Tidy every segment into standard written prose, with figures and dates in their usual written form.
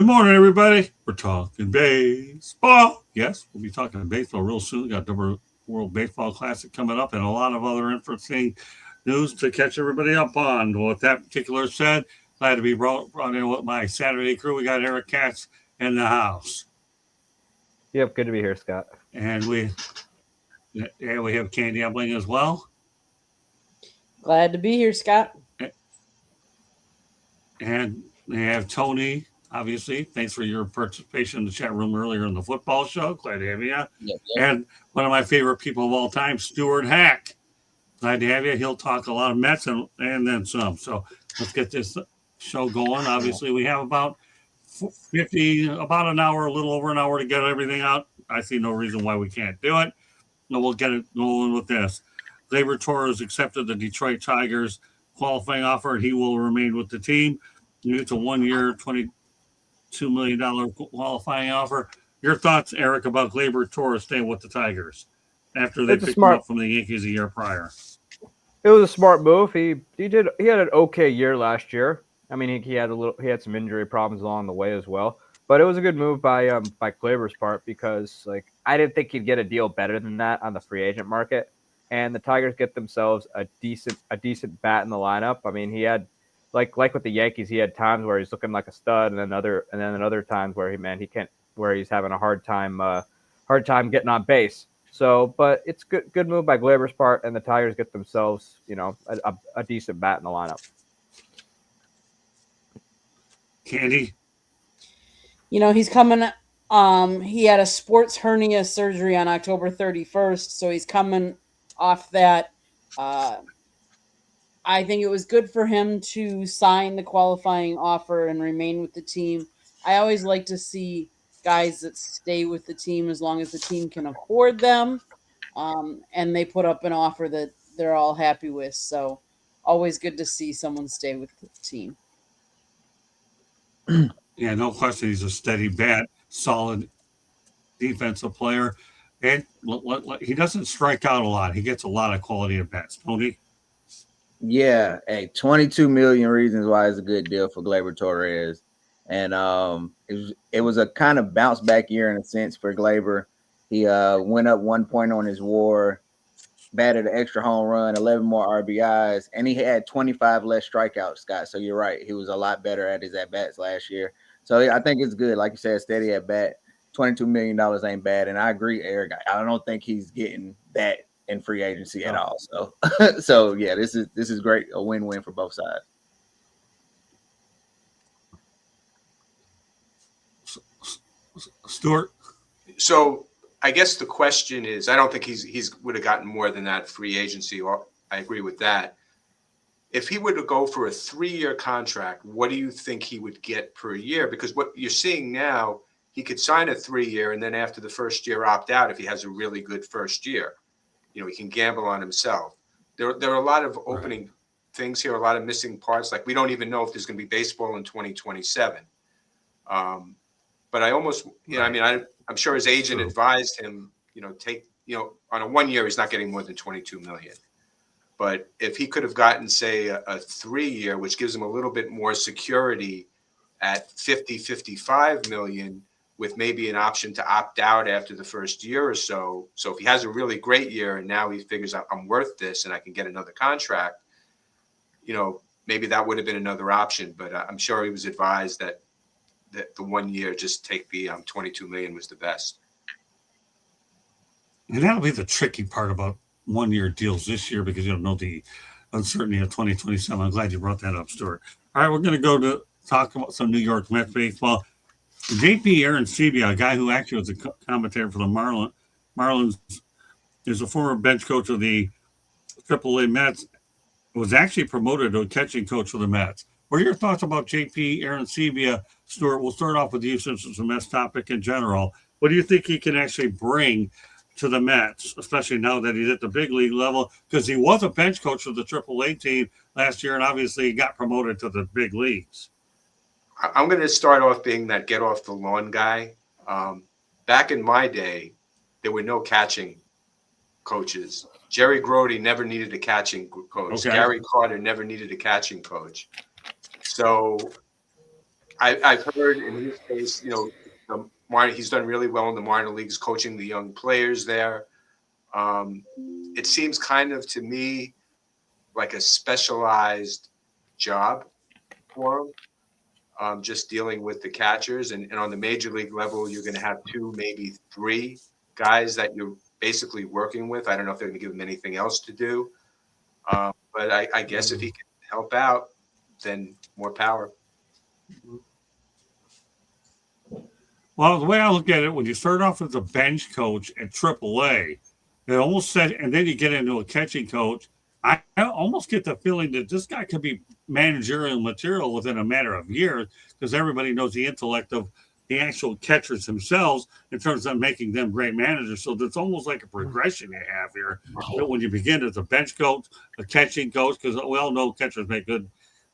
morning, everybody. We're talking baseball. Yes, we'll be talking baseball real soon. We got the World Baseball Classic coming up and a lot of other interesting news to catch everybody up on. Well, with that particular said, glad to be brought in with my Saturday crew. We got Eric Katz in the house. Yep, good to be here, Scott. And we have Candy Ebling as well. Glad to be here, Scott. And we have Tony, obviously. Thanks for your participation in the chat room earlier in the football show. Glad to have you. Yep. And one of my favorite people of all time, Stuart Hack. Glad to have you. He'll talk a lot of Mets and then some. So let's get this show going. Obviously, we have about an hour, a little over an hour to get everything out. I see no reason why we can't do it. No, we'll get it going with this. Gleyber Torres accepted the Detroit Tigers qualifying offer, and he will remain with the team. It's a 1 year, $22 million qualifying offer. Your thoughts, Eric, about Gleyber Torres staying with the Tigers after they picked him up from the Yankees a year prior? It was a smart move. He had an okay year last year. I mean, he had some injury problems along the way as well. But it was a good move by Gleyber's part because I didn't think he'd get a deal better than that on the free agent market. And the Tigers get themselves a decent bat in the lineup. I mean, he had like with the Yankees, he had times where he's looking like a stud, and then other times where he's having a hard time getting on base. So, but it's good move by Gleyber's part, and the Tigers get themselves, a decent bat in the lineup. Candy? He's coming. He had a sports hernia surgery on October 31st, so he's coming off that. I think it was good for him to sign the qualifying offer and remain with the team. I always like to see guys that stay with the team as long as the team can afford them, and they put up an offer that they're all happy with. So always good to see someone stay with the team. Yeah, no question. He's a steady bat, solid defensive player. And he doesn't strike out a lot. He gets a lot of quality at bats. Tony? Yeah. Hey, 22 million reasons why it's a good deal for Gleyber Torres. And it was a kind of bounce back year in a sense for Gleyber. He went up 1 point on his WAR, batted an extra home run, 11 more RBIs, and he had 25 less strikeouts, Scott. So you're right. He was a lot better at his at-bats last year. So I think it's good. Like you said, steady at bat. $22 million ain't bad. And I agree, Eric. I don't think he's getting that in free agency at all. So, so yeah, this is great. A win-win for both sides. Stuart? So I guess the question is, I don't think he's would have gotten more than that free agency. I agree with that. If he were to go for a 3-year contract, what do you think he would get per year? Because what you're seeing now, he could sign a 3-year and then after the first year opt out if he has a really good first year. He can gamble on himself. There are a lot of opening things here, a lot of missing parts. Like we don't even know if there's going to be baseball in 2027. But I almost, I'm sure his agent advised him, take, on a 1 year, he's not getting more than 22 million. But if he could have gotten, say, a 3-year, which gives him a little bit more security at 55 million, with maybe an option to opt out after the first year or so. So if he has a really great year and now he figures out I'm worth this and I can get another contract, maybe that would have been another option. But I'm sure he was advised that the 1 year, just take the 22 million was the best. And that'll be the tricky part about 1 year deals this year because you don't know the uncertainty of 2027. I'm glad you brought that up, Stuart. All right, we're going to go to talk about some New York Mets baseball. JP Arancibia, a guy who actually was a commentator for the Marlins, is a former bench coach of the AAA Mets, was actually promoted to a catching coach for the Mets. What are your thoughts about JP Arancibia, Stuart? We'll start off with you since it's a Mets topic in general. What do you think he can actually bring to the Mets, especially now that he's at the big league level? Because he was a bench coach for the AAA team last year, and obviously he got promoted to the big leagues. I'm going to start off being that get off the lawn guy. Back in my day, there were no catching coaches. Jerry Grody never needed a catching coach. Okay. Gary Carter never needed a catching coach. So I've heard in his case, he's done really well in the minor leagues, coaching the young players there. It seems kind of to me like a specialized job for him. Just dealing with the catchers, and on the major league level, you're going to have 2, maybe 3 guys that you're basically working with. I don't know if they're going to give him anything else to do, but I guess if he can help out, then more power. Well, the way I look at it, when you start off as a bench coach at AAA, it almost said, and then you get into a catching coach. I almost get the feeling that this guy could be managerial material within a matter of years because everybody knows the intellect of the actual catchers themselves in terms of making them great managers. So it's almost like a progression you have here. That when you begin as a bench coach, a catching coach, because we all know catchers make good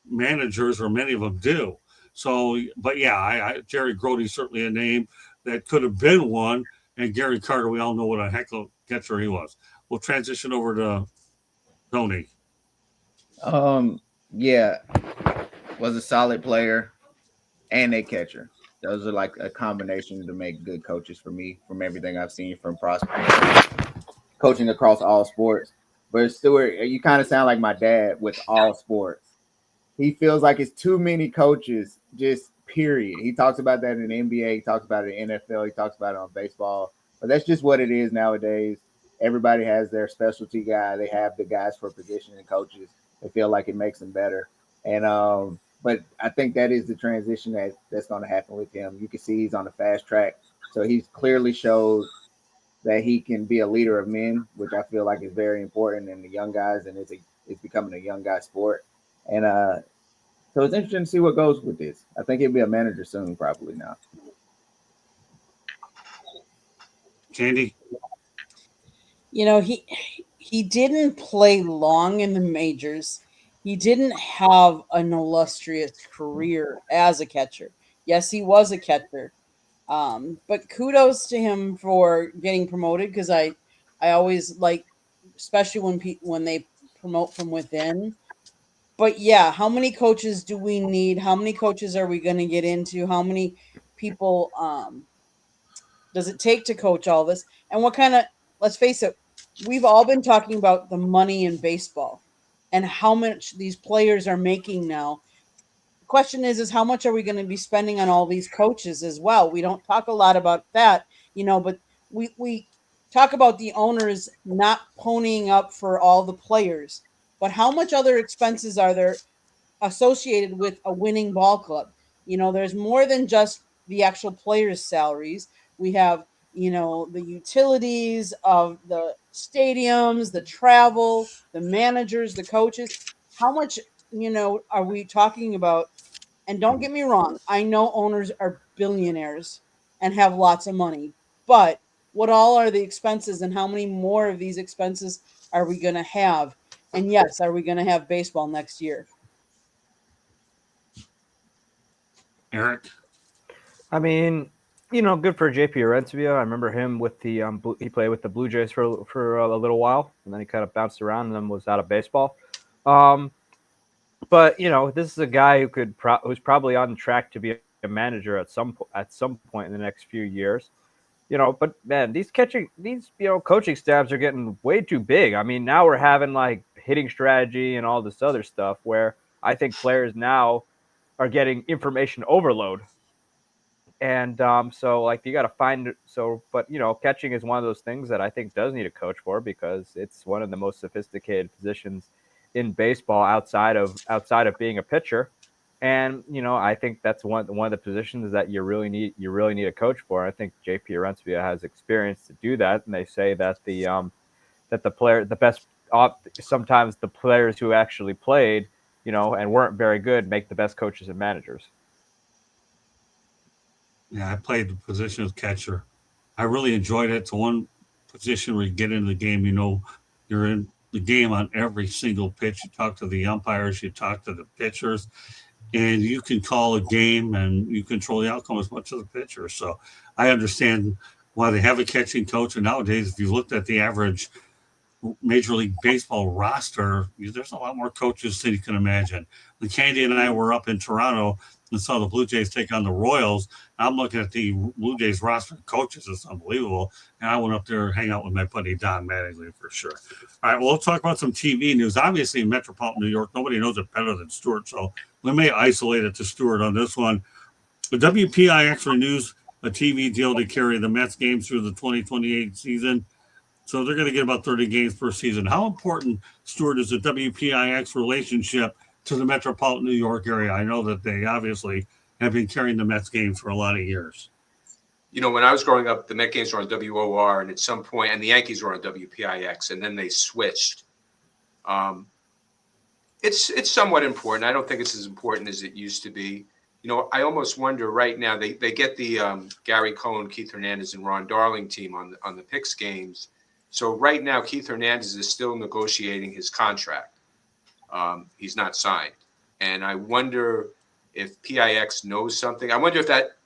managers, or many of them do. So, but yeah, Jerry Grody's certainly a name that could have been one. And Gary Carter, we all know what a heck of a catcher he was. We'll transition over to Tony. Yeah, was a solid player and a catcher. Those are like a combination to make good coaches for me, from everything I've seen from prospects, coaching across all sports. But Stuart, you kind of sound like my dad with all sports. He feels like it's too many coaches, just period. He talks about that in the NBA, he talks about it in the NFL, he talks about it on baseball. But that's just what it is nowadays. Everybody has their specialty guy. They have the guys for position and coaches. They feel like it makes them better. And but I think that is the transition that's going to happen with him. You can see he's on the fast track. So he's clearly showed that he can be a leader of men, which I feel like is very important in the young guys, and it's becoming a young guy sport. And so it's interesting to see what goes with this. I think he'll be a manager soon, probably now. Candy? He didn't play long in the majors. He didn't have an illustrious career as a catcher. Yes, he was a catcher. But kudos to him for getting promoted, because I always like, especially when they promote from within. But yeah, how many coaches do we need? How many coaches are we going to get into? How many people does it take to coach all this? And what kind of, let's face it, we've all been talking about the money in baseball and how much these players are making now. The question is how much are we going to be spending on all these coaches as well? We don't talk a lot about that, but we talk about the owners not ponying up for all the players. But how much other expenses are there associated with a winning ball club? There's more than just the actual players' salaries. We have, the utilities of the stadiums, the travel, the managers, the coaches. How much, are we talking about? And don't get me wrong, I know owners are billionaires and have lots of money, but what all are the expenses, and how many more of these expenses are we going to have? And yes, are we going to have baseball next year? Eric? I mean, good for JP Arencibia. I remember him with the he played with the Blue Jays for a little while, and then he kind of bounced around and then was out of baseball. But this is a guy who's probably on track to be a manager at some point in the next few years. But man, these coaching staffs are getting way too big. I mean, now we're having like hitting strategy and all this other stuff where I think players now are getting information overload. And so like you got to find but catching is one of those things that I think does need a coach for, because it's one of the most sophisticated positions in baseball outside of being a pitcher. And I think that's one of the positions that you really need a coach for. I think JP Arencibia has experience to do that, and they say that sometimes the players who actually played, and weren't very good, make the best coaches and managers. Yeah, I played the position of catcher. I really enjoyed it. It's one position where you get into the game, you're in the game on every single pitch. You talk to the umpires, you talk to the pitchers, and you can call a game and you control the outcome as much as the pitcher. So I understand why they have a catching coach. And nowadays, if you looked at the average Major League Baseball roster, there's a lot more coaches than you can imagine. When Candy and I were up in Toronto, and saw the Blue Jays take on the Royals. I'm looking at the Blue Jays roster of coaches. It's unbelievable. And I went up there and hang out with my buddy Don Mattingly for sure. All right, well, we'll talk about some TV news. Obviously, in metropolitan New York, nobody knows it better than Stuart, so we may isolate it to Stuart on this one. The WPIX renews a TV deal to carry the Mets games through the 2028 season. So they're going to get about 30 games per season. How important, Stuart, is the WPIX relationship to the metropolitan New York area? I know that they obviously have been carrying the Mets games for a lot of years. You know, when I was growing up, the Met games were on WOR, and at some point, and the Yankees were on WPIX, and then they switched. It's somewhat important. I don't think it's as important as it used to be. You know, I almost wonder right now, they get the Gary Cohen, Keith Hernandez, and Ron Darling team on the Picks games. So right now, Keith Hernandez is still negotiating his contract. He's not signed. And I wonder if PIX knows something. I wonder if that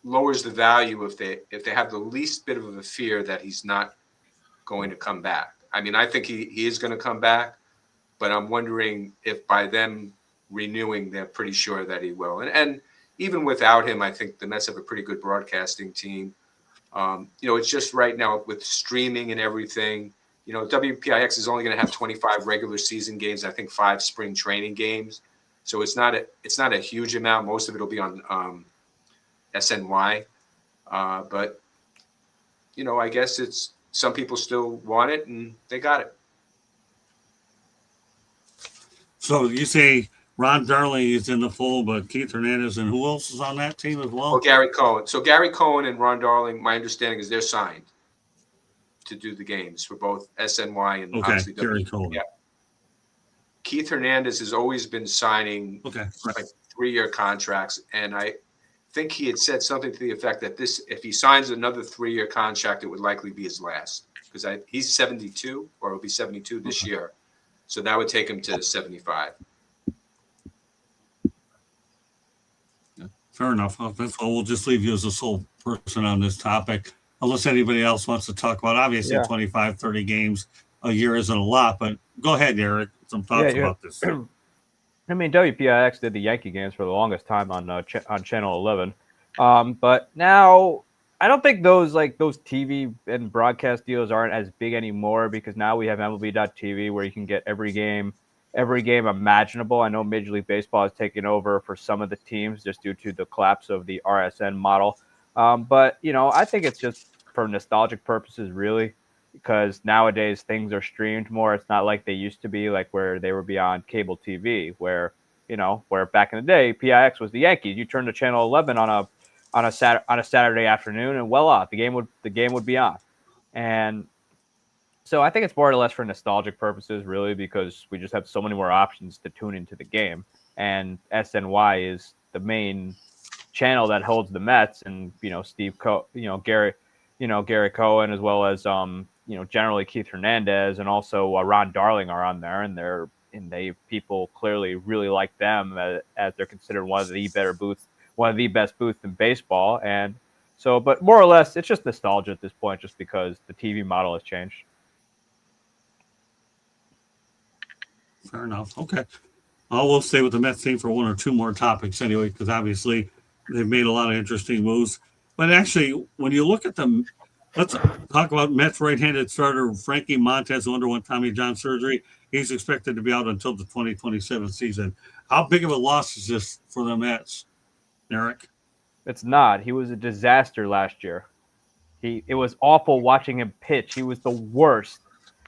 lowers the value if they have the least bit of a fear that he's not going to come back. I mean, I think he is going to come back, but I'm wondering if by them renewing, they're pretty sure that he will. And even without him, I think the Mets have a pretty good broadcasting team. You know, it's just right now with streaming and everything, you know, WPIX is only going to have 25 regular season games, I think 5 spring training games. So it's not a huge amount. Most of it will be on SNY. But, you know, I guess it's some people still want it and they got it. So you say Ron Darling is in the fold, but Keith Hernandez and who else is on that team as well? Oh, Gary Cohen. So Gary Cohen and Ron Darling, my understanding is they're signed to do the games for both SNY and obviously Gary Cohen. Yeah. Keith Hernandez has always been signing like 3-year contracts, and I think he had said something to the effect that if he signs another 3-year contract, it would likely be his last because he's 72 or he'll be 72 this year. So that would take him to 75. Fair enough. That's all. We'll just leave you as the sole person on this topic, unless anybody else wants to talk about. Obviously, 25, 30 games a year isn't a lot, but go ahead, Eric. Some thoughts about this. I mean, WPIX did the Yankee games for the longest time on Channel 11, but now I don't think those TV and broadcast deals aren't as big anymore because now we have MLB.TV where you can get every game imaginable. I know Major League Baseball has taken over for some of the teams just due to the collapse of the RSN model. But, you know, I think it's just for nostalgic purposes, really, because nowadays things are streamed more. It's not like they used to be, like where they would be on cable TV, where back in the day, PIX was the Yankees. You turned to Channel 11 on a Saturday afternoon, and the game would be on. And so I think it's more or less for nostalgic purposes, really, because we just have so many more options to tune into the game. And SNY is the main channel that holds the Mets, and Gary Cohen, as well as generally Keith Hernandez, and also Ron Darling are on there, and people clearly really like them as they're considered one of the best booths in baseball. And so, but more or less, it's just nostalgia at this point, just because the TV model has changed. Fair enough. Okay. We'll stay with the Mets team for one or two more topics anyway, because obviously they've made a lot of interesting moves. But actually, when you look at them, let's talk about Mets right-handed starter Frankie Montes, who underwent Tommy John surgery. He's expected to be out until the 2027 season. How big of a loss is this for the Mets, Eric? It's not. He was a disaster last year. It was awful watching him pitch. He was the worst.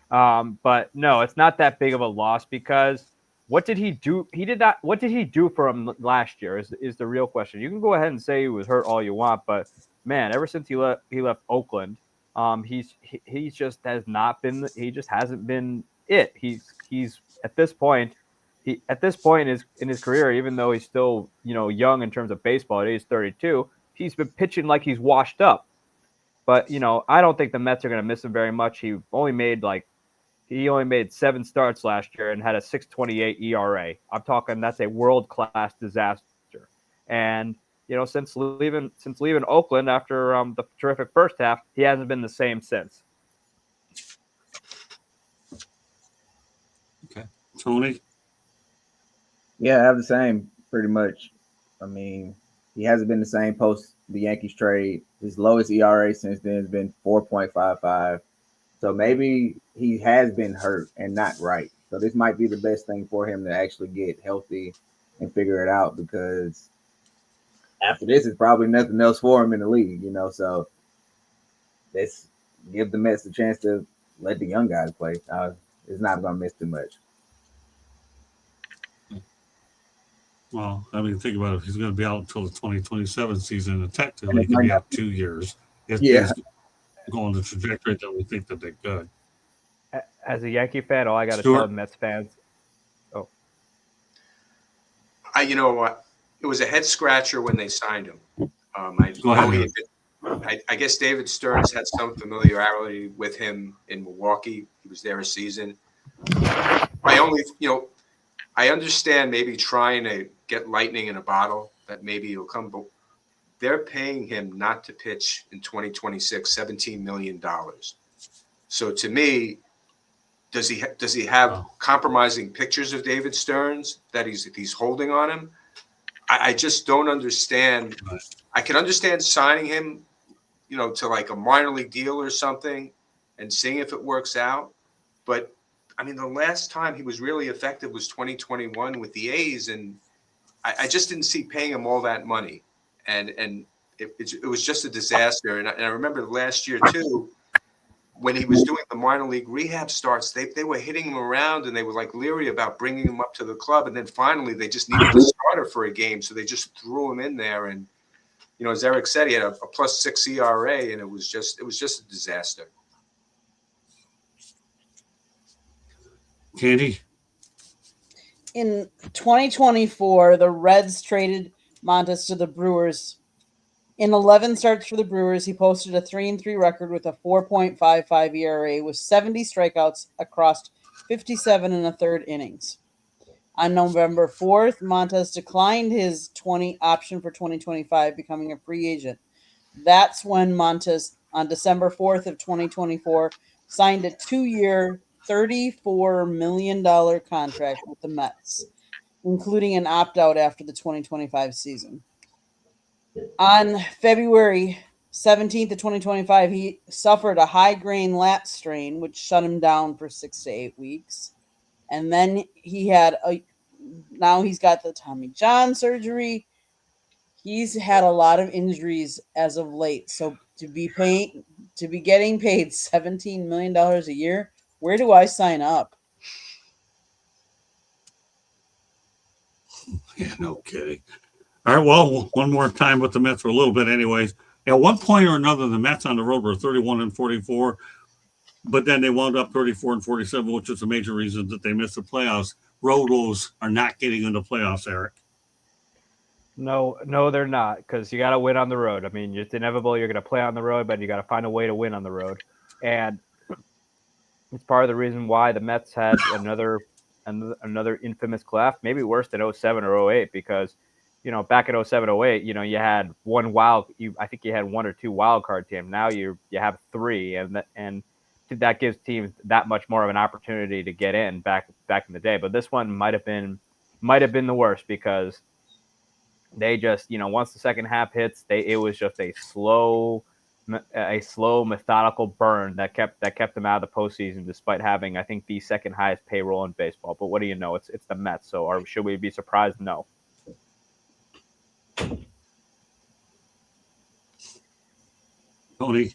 But no, it's not that big of a loss because what did he do? What did he do for him last year is the real question. You can go ahead and say he was hurt all you want, but man, ever since he left Oakland, he just hasn't been it. He's at this point in his career, even though he's still, young in terms of baseball at age 32, he's been pitching like he's washed up. But, I don't think the Mets are going to miss him very much. He only made 7 starts last year and had a 6.28 ERA. I'm talking that's a world-class disaster. And, since leaving Oakland after the terrific first half, he hasn't been the same since. Okay. Tony? Yeah, I have the same pretty much. I mean, he hasn't been the same post the Yankees trade. His lowest ERA since then has been 4.55. So maybe he has been hurt and not right. So this might be the best thing for him to actually get healthy and figure it out, because after this, it's probably nothing else for him in the league, So let's give the Mets a chance to let the young guys play. It's not going to miss too much. Well, I mean, think about it. He's going to be out until the 2027 season, and And technically, he it could might be not out 2 years if Yeah. things go on the trajectory that we think that they could. As a Yankee fan, all I got to Stuart? tell Mets fans, You know what? It was a head scratcher when they signed him. Go ahead, I guess David Stearns had some familiarity with him in Milwaukee. He was there a season. I understand maybe trying to get lightning in a bottle, that maybe he'll come, but they're paying him not to pitch in 2026, $17 million. So to me, does he have compromising pictures of David Stearns that he's holding on him? I just don't understand. I can understand signing him, to like a minor league deal or something and seeing if it works out. But I mean, the last time he was really effective was 2021 with the A's, and I just didn't see paying him all that money. And it was just a disaster. And I remember last year too, when he was doing the minor league rehab starts, they were hitting him around, and they were like leery about bringing him up to the club. And then finally they just needed a starter for a game. So they just threw him in there. And, as Eric said, he had a +6 ERA, and it was just a disaster. Candy? In 2024, the Reds traded Montes to the Brewers. In 11 starts for the Brewers, he posted a 3-3 record with a 4.55 ERA with 70 strikeouts across 57 1/3 innings. On November 4th, Montes declined his option for 2025, becoming a free agent. That's when Montes, on December 4th of 2024, signed a 2-year, $34 million contract with the Mets, including an opt-out after the 2025 season. On February 17th of 2025, he suffered a high-grain lat strain, which shut him down for 6 to 8 weeks. And then now he's got the Tommy John surgery. He's had a lot of injuries as of late. So to be getting paid $17 million a year, where do I sign up? Yeah, no kidding. All right, well, one more time with the Mets for a little bit anyways. At one point or another, the Mets on the road were 31-44, but then they wound up 34-47, which is a major reason that they missed the playoffs. Road woes are not getting into playoffs, Eric. no, they're not, because you got to win on the road. I mean, it's inevitable you're going to play on the road, but you got to find a way to win on the road. And it's part of the reason why the Mets had another infamous collapse, maybe worse than 07 or 08, because back in 07, 08, you had I think you had 1 or 2 wild card teams. Now you have 3, and that gives teams that much more of an opportunity to get in back in the day. But this one might have been the worst, because they just, once the second half hits, it was just a slow, methodical burn that kept them out of the postseason, despite having, I think, the second highest payroll in baseball. But what do you know? It's the Mets. So should we be surprised? No. Tony?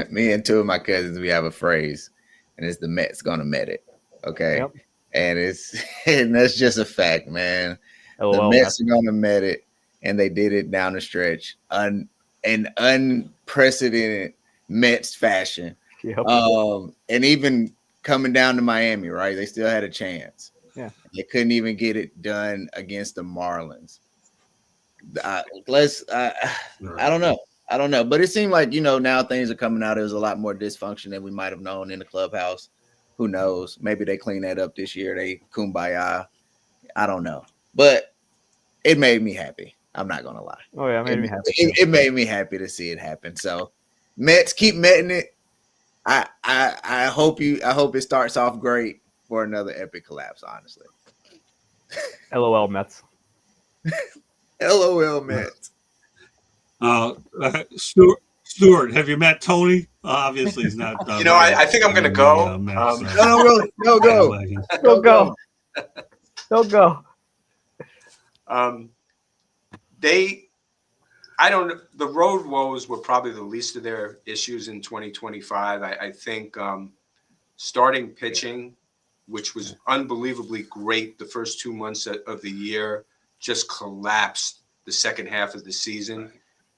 Me and 2 of my cousins, we have a phrase, and it's the Mets gonna Met it. Okay. Yep. And that's just a fact, man. LOL, The Mets are gonna Met it, and they did it down the stretch in unprecedented Mets fashion. Yep. And even coming down to Miami, right? They still had a chance. Yeah. They couldn't even get it done against the Marlins. I don't know. But it seemed like, now things are coming out. There's a lot more dysfunction than we might have known in the clubhouse. Who knows? Maybe they clean that up this year. They kumbaya. I don't know. But it made me happy. I'm not going to lie. Oh, yeah, it made me happy. It made me happy to see it happen. So, Mets, keep metting it. I hope it starts off great for another epic collapse, honestly. LOL, Mets. LOL Mets. Stuart, have you met Tony? Obviously, he's not. I think I'm going to go. No, go. Don't go. Don't go. The road woes were probably the least of their issues in 2025. I think starting pitching, which was unbelievably great the first 2 months of the year, just collapsed the second half of the season.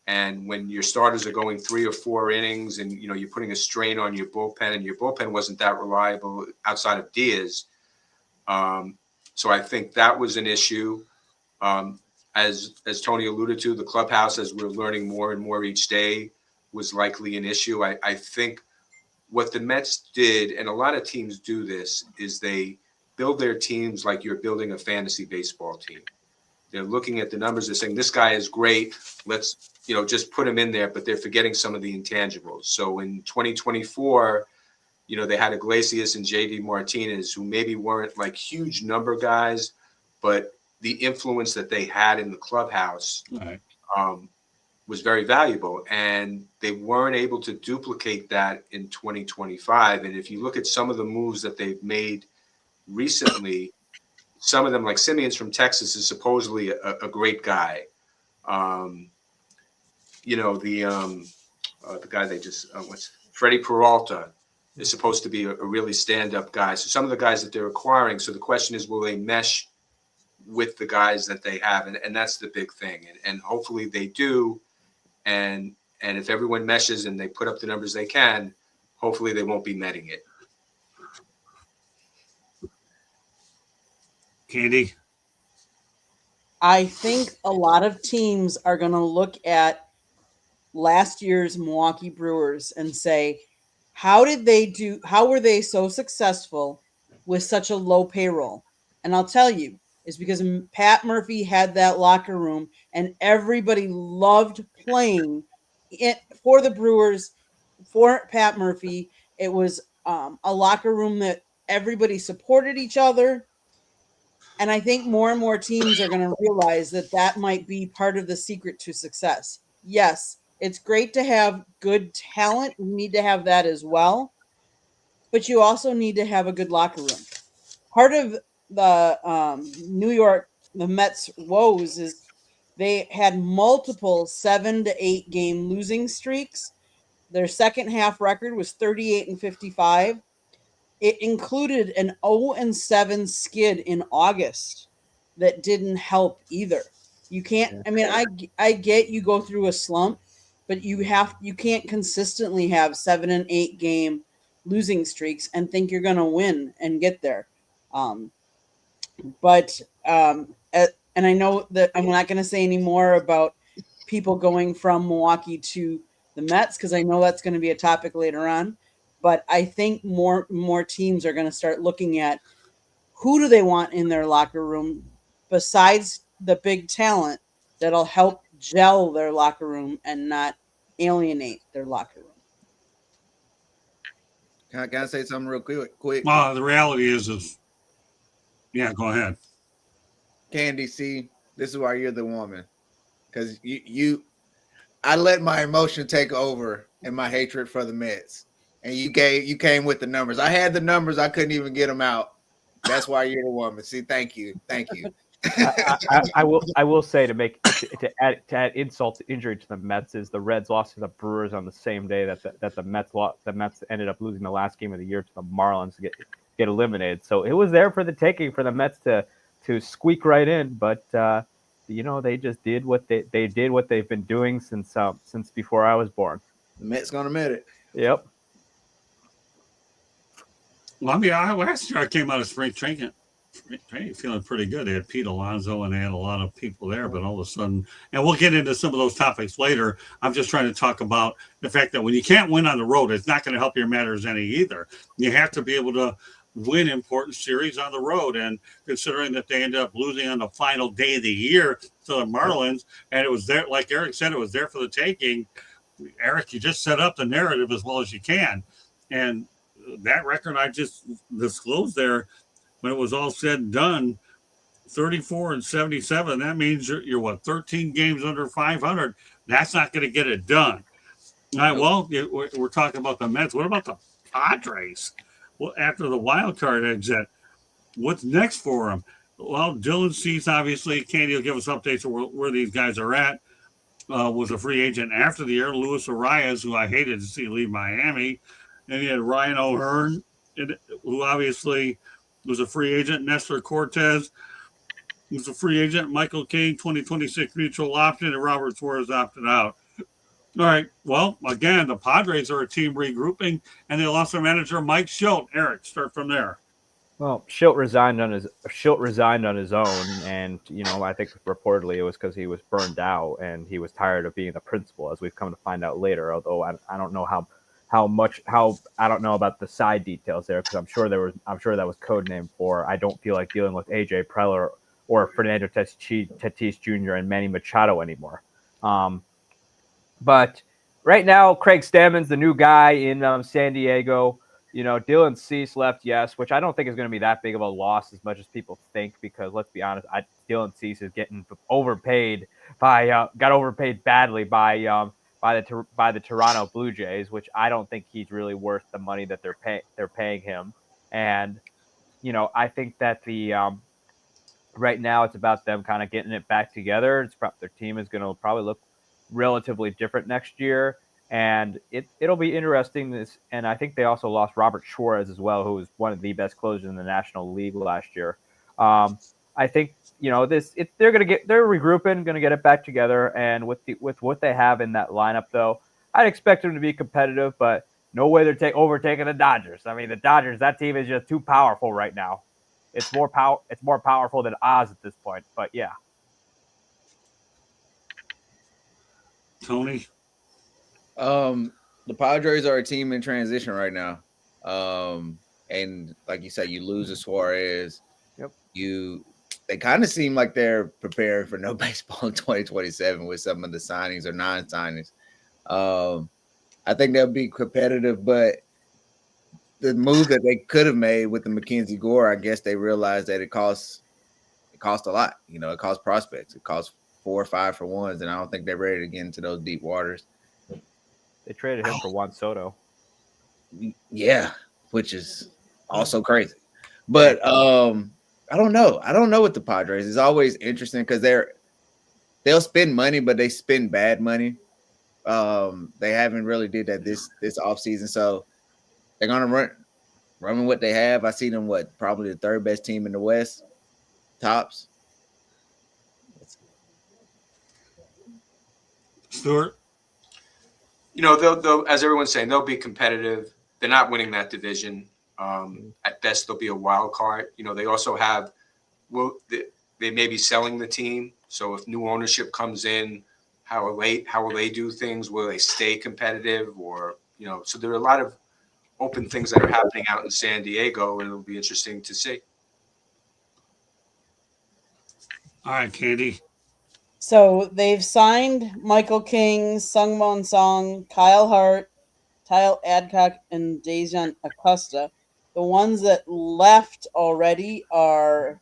And when your starters are going 3 or 4 innings and, you're putting a strain on your bullpen, and your bullpen wasn't that reliable outside of Diaz. So I think that was an issue. As Tony alluded to, the clubhouse, as we're learning more and more each day, was likely an issue. I think what the Mets did, and a lot of teams do this, is they build their teams like you're building a fantasy baseball team. They're looking at the numbers. They're saying, this guy is great. Let's, just put him in there. But they're forgetting some of the intangibles. So in 2024, they had Iglesias and JD Martinez, who maybe weren't like huge number guys, but the influence that they had in the clubhouse was very valuable. And they weren't able to duplicate that in 2025. And if you look at some of the moves that they've made recently, some of them, like Simeon's from Texas, is supposedly a great guy. The guy they just Freddie Peralta is supposed to be a really stand-up guy. So some of the guys that they're acquiring. So the question is, will they mesh with the guys that they have? And that's the big thing. And hopefully they do. And if everyone meshes and they put up the numbers they can, hopefully they won't be netting it. Candy? I think a lot of teams are going to look at last year's Milwaukee Brewers and say, how were they so successful with such a low payroll? And I'll tell you, it's because Pat Murphy had that locker room and everybody loved playing it for the Brewers, for Pat Murphy. It was a locker room that everybody supported each other. And I think more and more teams are going to realize that might be part of the secret to success. Yes, it's great to have good talent. You need to have that as well. But you also need to have a good locker room. Part of the the Mets' woes is they had multiple 7 to 8 game losing streaks. Their second half record was 38-55. It included an 0-7 skid in August that didn't help either. You can't. I mean, I get you go through a slump, but you can't consistently have 7 and 8 game losing streaks and think you're going to win and get there. And I know that I'm not going to say any more about people going from Milwaukee to the Mets because I know that's going to be a topic later on. But I think more teams are going to start looking at who do they want in their locker room besides the big talent that'll help gel their locker room and not alienate their locker room. Can I say something real quick? Well, the reality is yeah, go ahead. Candy, see, this is why you're the woman. Because I let my emotion take over and my hatred for the Mets. And you came with the numbers. I had the numbers. I couldn't even get them out. That's why you're the woman. See, thank you. I will say to add insult to injury to the Mets is the Reds lost to the Brewers on the same day that the Mets lost. The Mets ended up losing the last game of the year to the Marlins to get eliminated. So it was there for the taking for the Mets to squeak right in, but they just did what they did what they've been doing since before I was born. The Mets gonna admit it. Yep. Well, I mean, last year I came out of spring training feeling pretty good. They had Pete Alonso and they had a lot of people there, but all of a sudden, and we'll get into some of those topics later. I'm just trying to talk about the fact that when you can't win on the road, it's not going to help your matters any either. You have to be able to win important series on the road, and considering that they ended up losing on the final day of the year to the Marlins, and it was there, like Eric said, it was there for the taking. Eric, you just set up the narrative as well as you can, and that record I just disclosed there, when it was all said and done, 34 and 77. That means you're what, 13 games under 500. That's not going to get it done. All right, well, we're talking about the Mets. What about the Padres? Well, after the wild card exit, what's next for them? Well, Dylan Cease, obviously, Candy will give us updates of where these guys are at. Was a free agent after the year. Luis Arias, who I hated to see leave Miami. And you had Ryan O'Hearn, who obviously was a free agent. Nestor Cortez was a free agent. Michael King, 2026 mutual option, and Robert Suarez opted out. All right. Well, again, the Padres are a team regrouping, and they lost their manager, Mike Schilt. Eric, start from there. Well, Schilt resigned on his own, and I think reportedly it was because he was burned out and he was tired of being the principal, as we've come to find out later. Although I don't know how I don't know about the side details there, because I'm sure that was code name for I don't feel like dealing with AJ Preller or Fernando Tatis Jr. and Manny Machado anymore. But right now, Craig Stammen's the new guy in San Diego. Dylan Cease left, yes, which I don't think is going to be that big of a loss as much as people think, because let's be honest, Dylan Cease is getting overpaid got overpaid badly by the Toronto Blue Jays, which I don't think he's really worth the money that they're paying him. And I think that right now it's about them kind of getting it back together. Their team is going to probably look relatively different next year. And it'll be interesting. And I think they also lost Robert Suarez as well, who was one of the best closers in the National League last year. I think they're regrouping, going to get it back together. And with what they have in that lineup, though, I'd expect them to be competitive, but no way they're overtaking the Dodgers. I mean, the Dodgers, that team is just too powerful right now. It's more powerful than Oz at this point. But yeah, Tony. The Padres are a team in transition right now. And like you said, you lose a Suarez. Yep. They kind of seem like they're preparing for no baseball in 2027 with some of the signings or non-signings. I think they'll be competitive, but the move that they could have made with the Mackenzie Gore, I guess they realized that it costs a lot. It costs prospects. It costs 4 or 5 for ones, and I don't think they're ready to get into those deep waters. They traded him for Juan Soto. Yeah, which is also crazy. But I don't know. I don't know with the Padres. It's always interesting because they'll spend money, but they spend bad money. They haven't really did that this offseason, so they're gonna run with what they have. I see them probably the third best team in the West, tops. Stuart. They'll, as everyone's saying, they'll be competitive. They're not winning that division. At best, they'll be a wild card. They also have, they may be selling the team. So if new ownership comes in, how will they do things? Will they stay competitive? Or, so there are a lot of open things that are happening out in San Diego, and it'll be interesting to see. All right, Candy. So they've signed Michael King, Sungwon Song, Kyle Hart, Kyle Adcock, and Dejan Acosta. The ones that left already are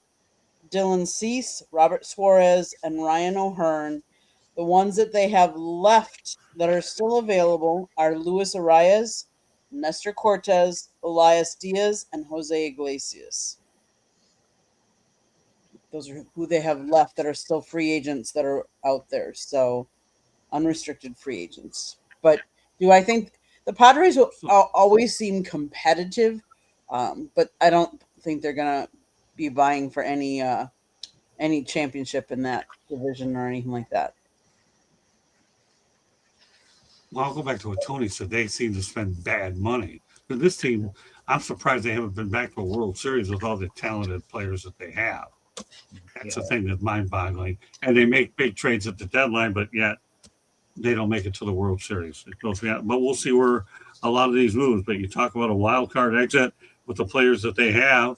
Dylan Cease, Robert Suarez, and Ryan O'Hearn. The ones that they have left that are still available are Luis Arias, Nestor Cortez, Elias Diaz, and Jose Iglesias. Those are who they have left that are still free agents that are out there. So unrestricted free agents. But do I think the Padres will always seem competitive? But I don't think they're going to be vying for any championship in that division or anything like that. Well, I'll go back to what Tony said. They seem to spend bad money. But this team, I'm surprised they haven't been back to a World Series with all the talented players that they have. That's the thing that's mind-boggling. And they make big trades at the deadline, but yet they don't make it to the World Series. But we'll see where a lot of these moves. But you talk about a wild card exit with the players that they have.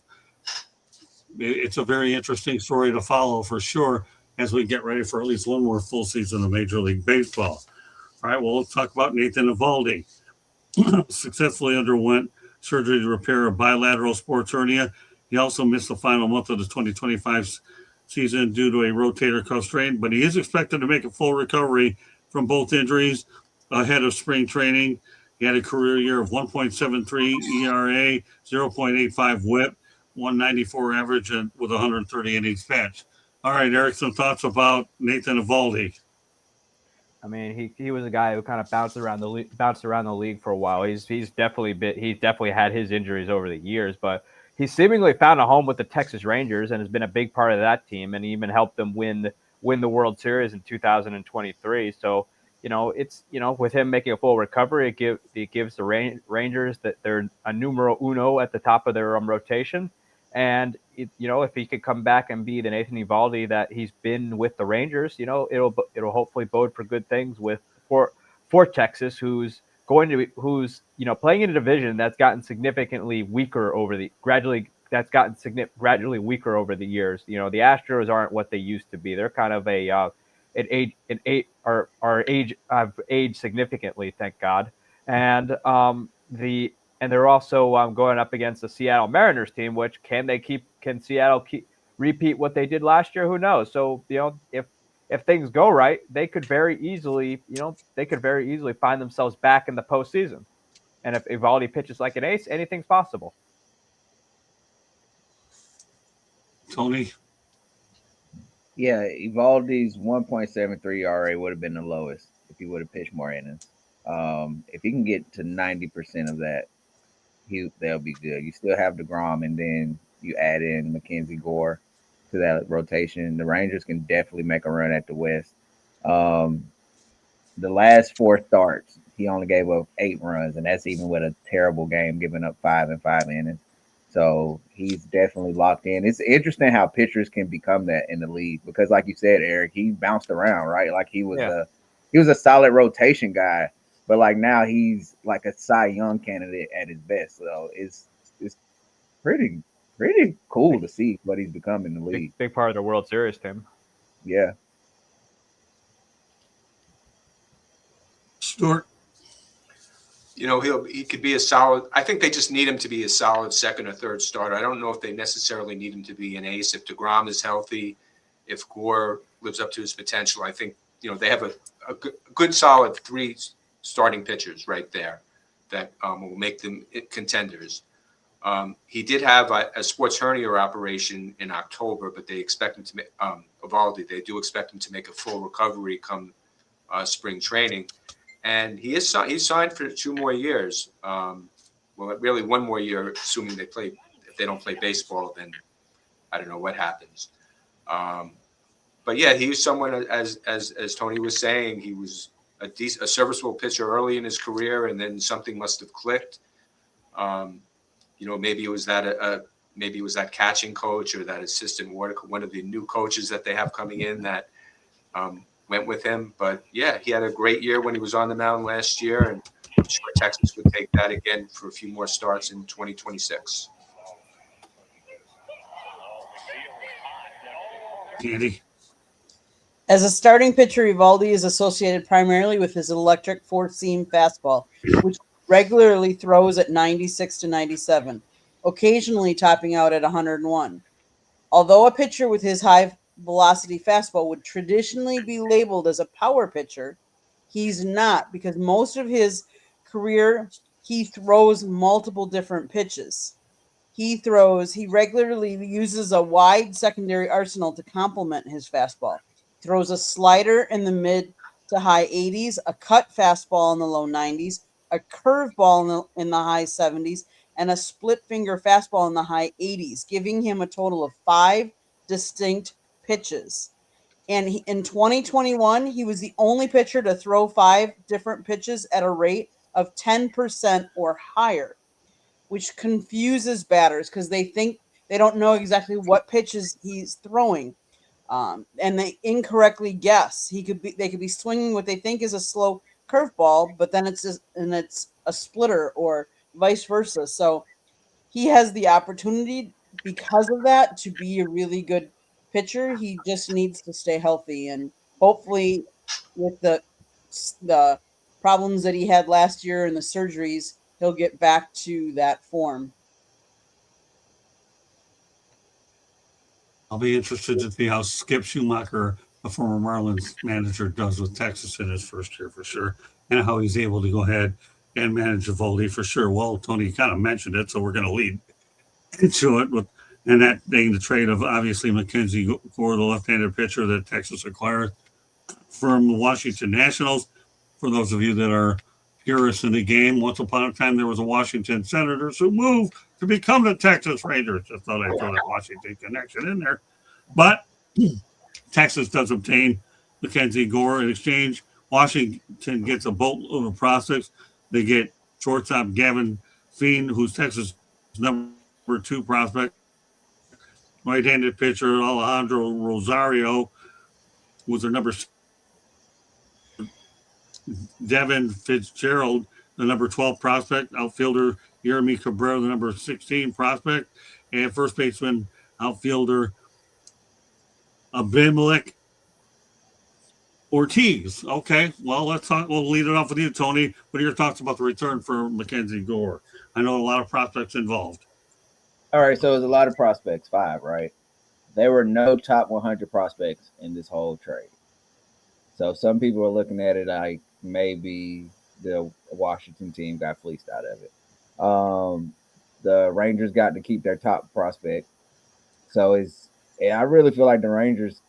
It's a very interesting story to follow for sure as we get ready for at least one more full season of Major League Baseball. All right, well, let's talk about Nathan Eovaldi. Successfully underwent surgery to repair a bilateral sports hernia. He also missed the final month of the 2025 season due to a rotator cuff strain, but he is expected to make a full recovery from both injuries ahead of spring training. He had a career year of 1.73 ERA, 0.85 WHIP, 194 average, and with 130 innings pitched. All right, Eric, some thoughts about Nathan Eovaldi. I mean, he was a guy who kind of bounced around the league for a while. He's definitely had his injuries over the years, but he seemingly found a home with the Texas Rangers and has been a big part of that team, and even helped them win the World Series in 2023. So it's with him making a full recovery, it gives the Rangers that they're a numero uno at the top of their rotation. And if he could come back and be the Nathan Eovaldi that he's been with the Rangers, it'll hopefully bode for good things for Texas, who's playing in a division that's gotten significantly weaker gradually over the years. The Astros aren't what they used to be. They're kind of aged significantly, thank God. And they're also going up against the Seattle Mariners team, which can Seattle repeat what they did last year? Who knows? So if things go right, they could very easily find themselves back in the postseason. And if Eovaldi pitches like an ace, anything's possible. Tony? Yeah, Evaldi's 1.73 ERA would have been the lowest if he would have pitched more innings. If he can get to 90% of that, they'll be good. You still have DeGrom, and then you add in Mackenzie Gore to that rotation. The Rangers can definitely make a run at the West. The last 4 starts, he only gave up 8 runs, and that's even with a terrible game, giving up 5 and 5 innings. So he's definitely locked in. It's interesting how pitchers can become that in the league because, like you said, Eric, he bounced around, right? Like he was a solid rotation guy, but like now he's like a Cy Young candidate at his best. So it's pretty cool to see what he's become in the league. Big part of the World Series team. Yeah. Stuart? He could be a solid. I think they just need him to be a solid second or third starter. I don't know if they necessarily need him to be an ace. If DeGrom is healthy, if Gore lives up to his potential, I think they have a good solid 3 starting pitchers right there that will make them contenders. He did have a sports hernia operation in October, but they expect him to make Eovaldi. They do expect him to make a full recovery come spring training. And he's signed for 2 more years. Well, really 1 more year, assuming if they don't play baseball, then I don't know what happens. But yeah, he was someone, as Tony was saying, he was a serviceable pitcher early in his career, and then something must have clicked. Maybe it was that catching coach or that assistant one of the new coaches that they have coming in that went with him. But yeah, he had a great year when he was on the mound last year, and I'm sure Texas would take that again for a few more starts in 2026. Andy? As a starting pitcher, Eovaldi is associated primarily with his electric 4-seam fastball, which regularly throws at 96 to 97, occasionally topping out at 101. Although a pitcher with his high velocity fastball would traditionally be labeled as a power pitcher, he's not, because most of his career he throws multiple different pitches. He regularly uses a wide secondary arsenal to complement his fastball. Throws a slider in the mid to high 80s, a cut fastball in the low 90s, a curveball in the high 70s, and a split finger fastball in the high 80s, giving him a total of 5 distinct pitches. And in 2021, he was the only pitcher to throw 5 different pitches at a rate of 10% or higher, which confuses batters because they don't know exactly what pitches he's throwing. And they incorrectly guess. They could be swinging what they think is a slow curveball, but then it's a splitter or vice versa. So he has the opportunity because of that to be a really good pitcher. He just needs to stay healthy, and hopefully, with the problems that he had last year and the surgeries, he'll get back to that form. I'll be interested to see how Skip Schumacher, the former Marlins manager, does with Texas in his first year for sure, and how he's able to go ahead and manage Evaldi for sure. Well, Tony kind of mentioned it, so we're going to lead into it with, and that being the trade of obviously Mackenzie Gore, the left-handed pitcher that Texas acquired from the Washington Nationals. For those of you that are purists in the game, once upon a time there was a Washington Senators who moved to become the Texas Rangers. Just thought I'd throw that Washington connection in there. But Texas does obtain Mackenzie Gore in exchange. Washington gets a boatload of prospects. They get shortstop Gavin Fiend, who's Texas' number 2 prospect. Right-handed pitcher Alejandro Rosario was their number 6. Devin Fitzgerald, the number 12 prospect. Outfielder Jeremy Cabrera, the number 16 prospect. And first baseman, outfielder Abimelech Ortiz. Okay, well, let's talk. We'll lead it off with you, Tony. What are your thoughts about the return for Mackenzie Gore? I know a lot of prospects involved. All right, so there's a lot of prospects, 5, right? There were no top 100 prospects in this whole trade. So some people are looking at it like maybe the Washington team got fleeced out of it. The Rangers got to keep their top prospect. So I really feel like the Rangers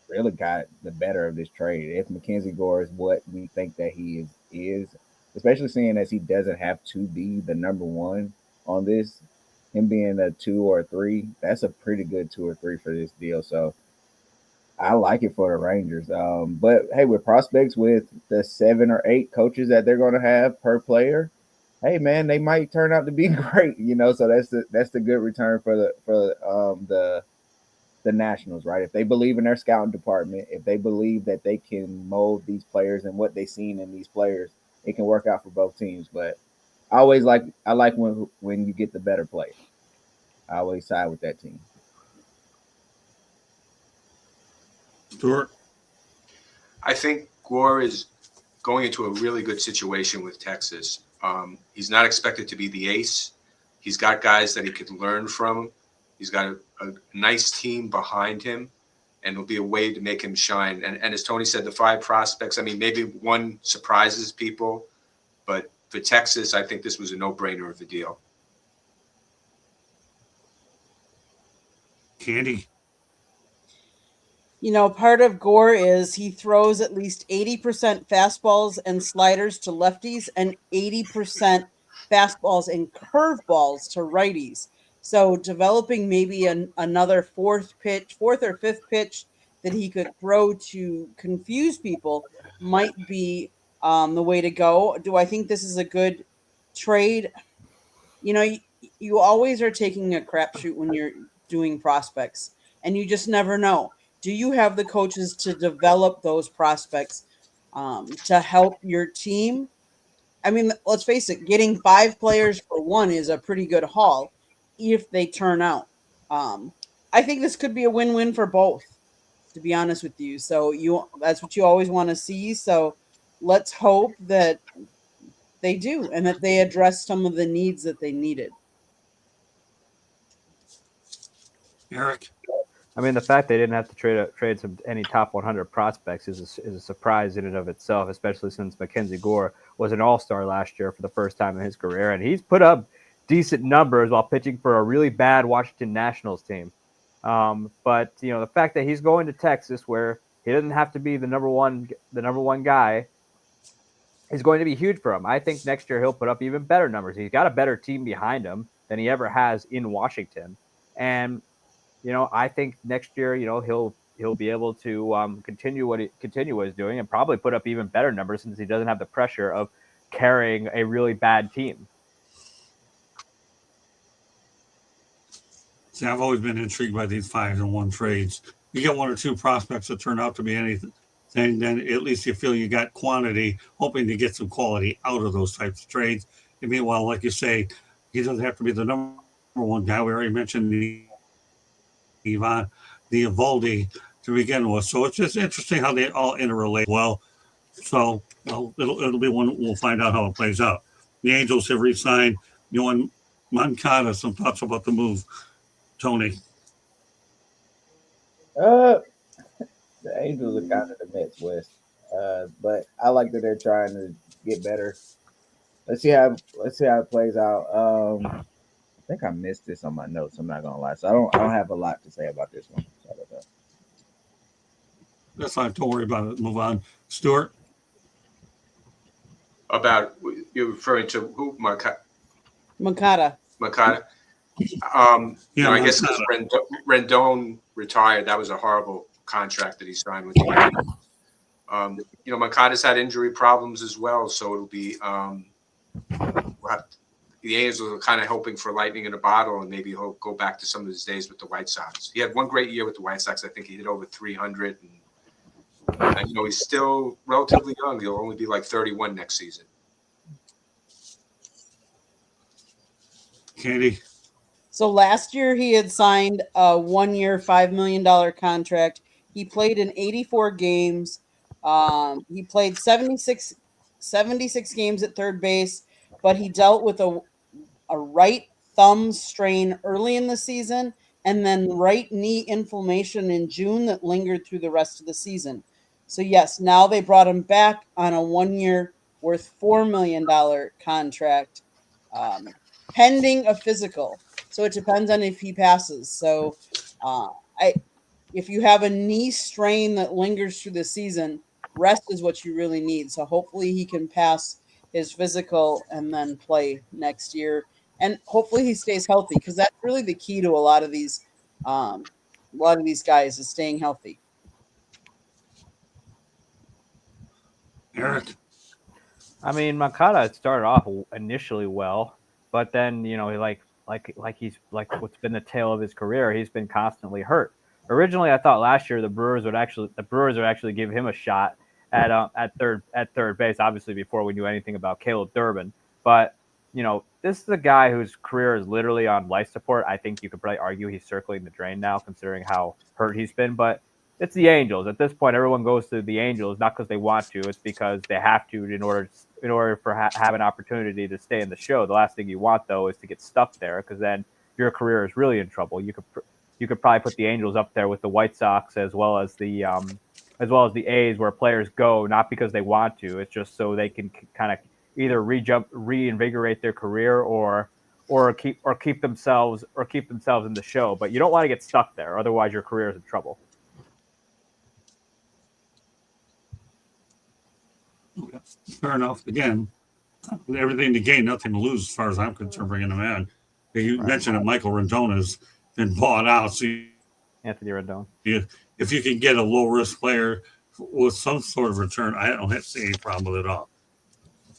really got the better of this trade. If Mackenzie Gore is what we think that he is, especially seeing as he doesn't have to be the number 1 on this, him being a 2 or a 3, that's a pretty good 2 or 3 for this deal. So I like it for the Rangers. But hey, with prospects, with the 7 or 8 coaches that they're going to have per player, hey man, they might turn out to be great. So that's the good return for the Nationals, right? If they believe in their scouting department, if they believe that they can mold these players and what they've seen in these players, it can work out for both teams. But I like when you get the better player. I always side with that team. Stuart? I think Gore is going into a really good situation with Texas. He's not expected to be the ace. He's got guys that he could learn from. He's got a nice team behind him, and it'll be a way to make him shine. And as Tony said, the 5 prospects, I mean, maybe one surprises people, but for Texas, I think this was a no-brainer of a deal. Candy? Part of Gore is he throws at least 80% fastballs and sliders to lefties and 80% fastballs and curveballs to righties. So developing maybe another fourth or fifth pitch that he could throw to confuse people might be the way to go. Do I think this is a good trade? You always are taking a crapshoot when you're doing prospects, and you just never know. Do you have the coaches to develop those prospects to help your team? I mean, let's face it, getting 5 players for 1 is a pretty good haul if they turn out. I think this could be a win-win for both, to be honest with you. So that's what you always want to see. So let's hope that they do and that they address some of the needs that they needed. Eric? I mean, the fact they didn't have to trade any top 100 prospects is a surprise in and of itself, especially since Mackenzie Gore was an all-star last year for the first time in his career, and he's put up decent numbers while pitching for a really bad Washington Nationals team. But the fact that he's going to Texas, where he doesn't have to be the number one guy, is going to be huge for him. I think next year he'll put up even better numbers. He's got a better team behind him than he ever has in Washington, and I think next year, he'll be able to continue what he's doing and probably put up even better numbers since he doesn't have the pressure of carrying a really bad team. See, I've always been intrigued by these 5-1 trades. You get 1 or 2 prospects that turn out to be anything, then at least you feel you got quantity, hoping to get some quality out of those types of trades. And meanwhile, like you say, he doesn't have to be the number 1 guy. We already mentioned the Evaldi to begin with. So it's just interesting how they all interrelate well. So it'll be one. We'll find out how it plays out. The Angels have re-signed Yohan Moncada. Some thoughts about the move, Tony? Uh, the Angels are kind of the Mets West. But I like that they're trying to get better. Let's see how it plays out. I think I missed this on my notes. I'm not gonna lie, so I don't have a lot to say about this one. Sorry about that. That's fine. Don't worry about it. Move on. Stuart. About you're referring to who? Makata. Makata. Yeah, I guess because Moncada. Rendon retired, that was a horrible contract that he signed with the Yankees. Makata's had injury problems as well, so it'll be the Angels are kind of hoping for lightning in a bottle, and maybe he'll go back to some of his days with the White Sox. He had one great year with the White Sox. I think he hit over 300, and he's still relatively young. He'll only be like 31 next season. Katie. So last year he had signed a 1-year, $5 million contract. He played in 84 games. He played 76 games at third base, but he dealt with a right thumb strain early in the season and then right knee inflammation in June that lingered through the rest of the season. So, yes, now they brought him back on a 1-year worth $4 million contract, um, pending a physical. So it depends on if he passes. So, uh, I if you have a knee strain that lingers through the season, rest is what you really need. So hopefully he can pass his physical and then play next year, and hopefully he stays healthy because that's really the key to a lot of these guys is staying healthy. Eric. I mean, Makata started off initially well, but then he's like what's been the tale of his career. He's been constantly hurt. Originally, I thought last year the Brewers would actually give him a shot at third base. Obviously, before we knew anything about Caleb Durbin, but this is a guy whose career is literally on life support. I think you could probably argue he's circling the drain now, considering how hurt he's been. But it's the Angels. At this point, everyone goes to the Angels not because they want to; it's because they have to in order for have an opportunity to stay in the show. The last thing you want though is to get stuck there, because then your career is really in trouble. You could probably put the Angels up there with the White Sox as well as the A's, where players go not because they want to; it's just so they can kind of either reinvigorate their career or keep themselves in the show. But you don't want to get stuck there, otherwise your career is in trouble. Fair enough. Again, with everything to gain, nothing to lose, as far as I'm concerned, bringing him in. You Right. mentioned that Michael Rendon has been bought out. So Anthony Rendon. if you can get a low risk player with some sort of return, I don't see any problem with it at all.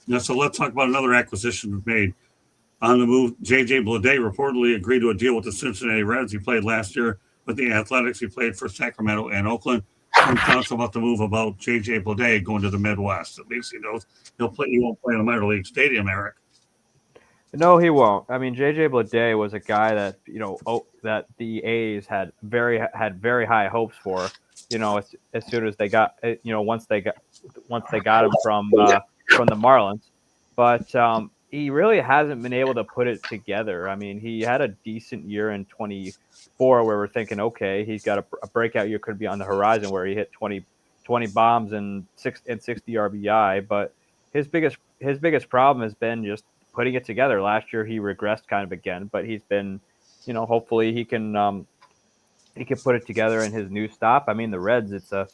Now, so let's talk about another acquisition made on the move. JJ Bleday reportedly agreed to a deal with the Cincinnati Reds. He played last year with the Athletics. He played for Sacramento and Oakland. Some thoughts about the move about JJ Bleday going to the Midwest. At least he knows he'll play. He won't play in a minor league stadium, Eric. No, he won't. I mean, JJ Bleday was a guy that that the A's had very high hopes for. As soon as they got once they got him from the Marlins, but he really hasn't been able to put it together. I mean, he had a decent year in 24 where we're thinking, okay, he's got a breakout year could be on the horizon where he hit 20 bombs and 60 RBI, but his biggest problem has been just putting it together. Last year he regressed kind of again, but he's been, hopefully he can put it together in his new stop. I mean, the Reds, it's a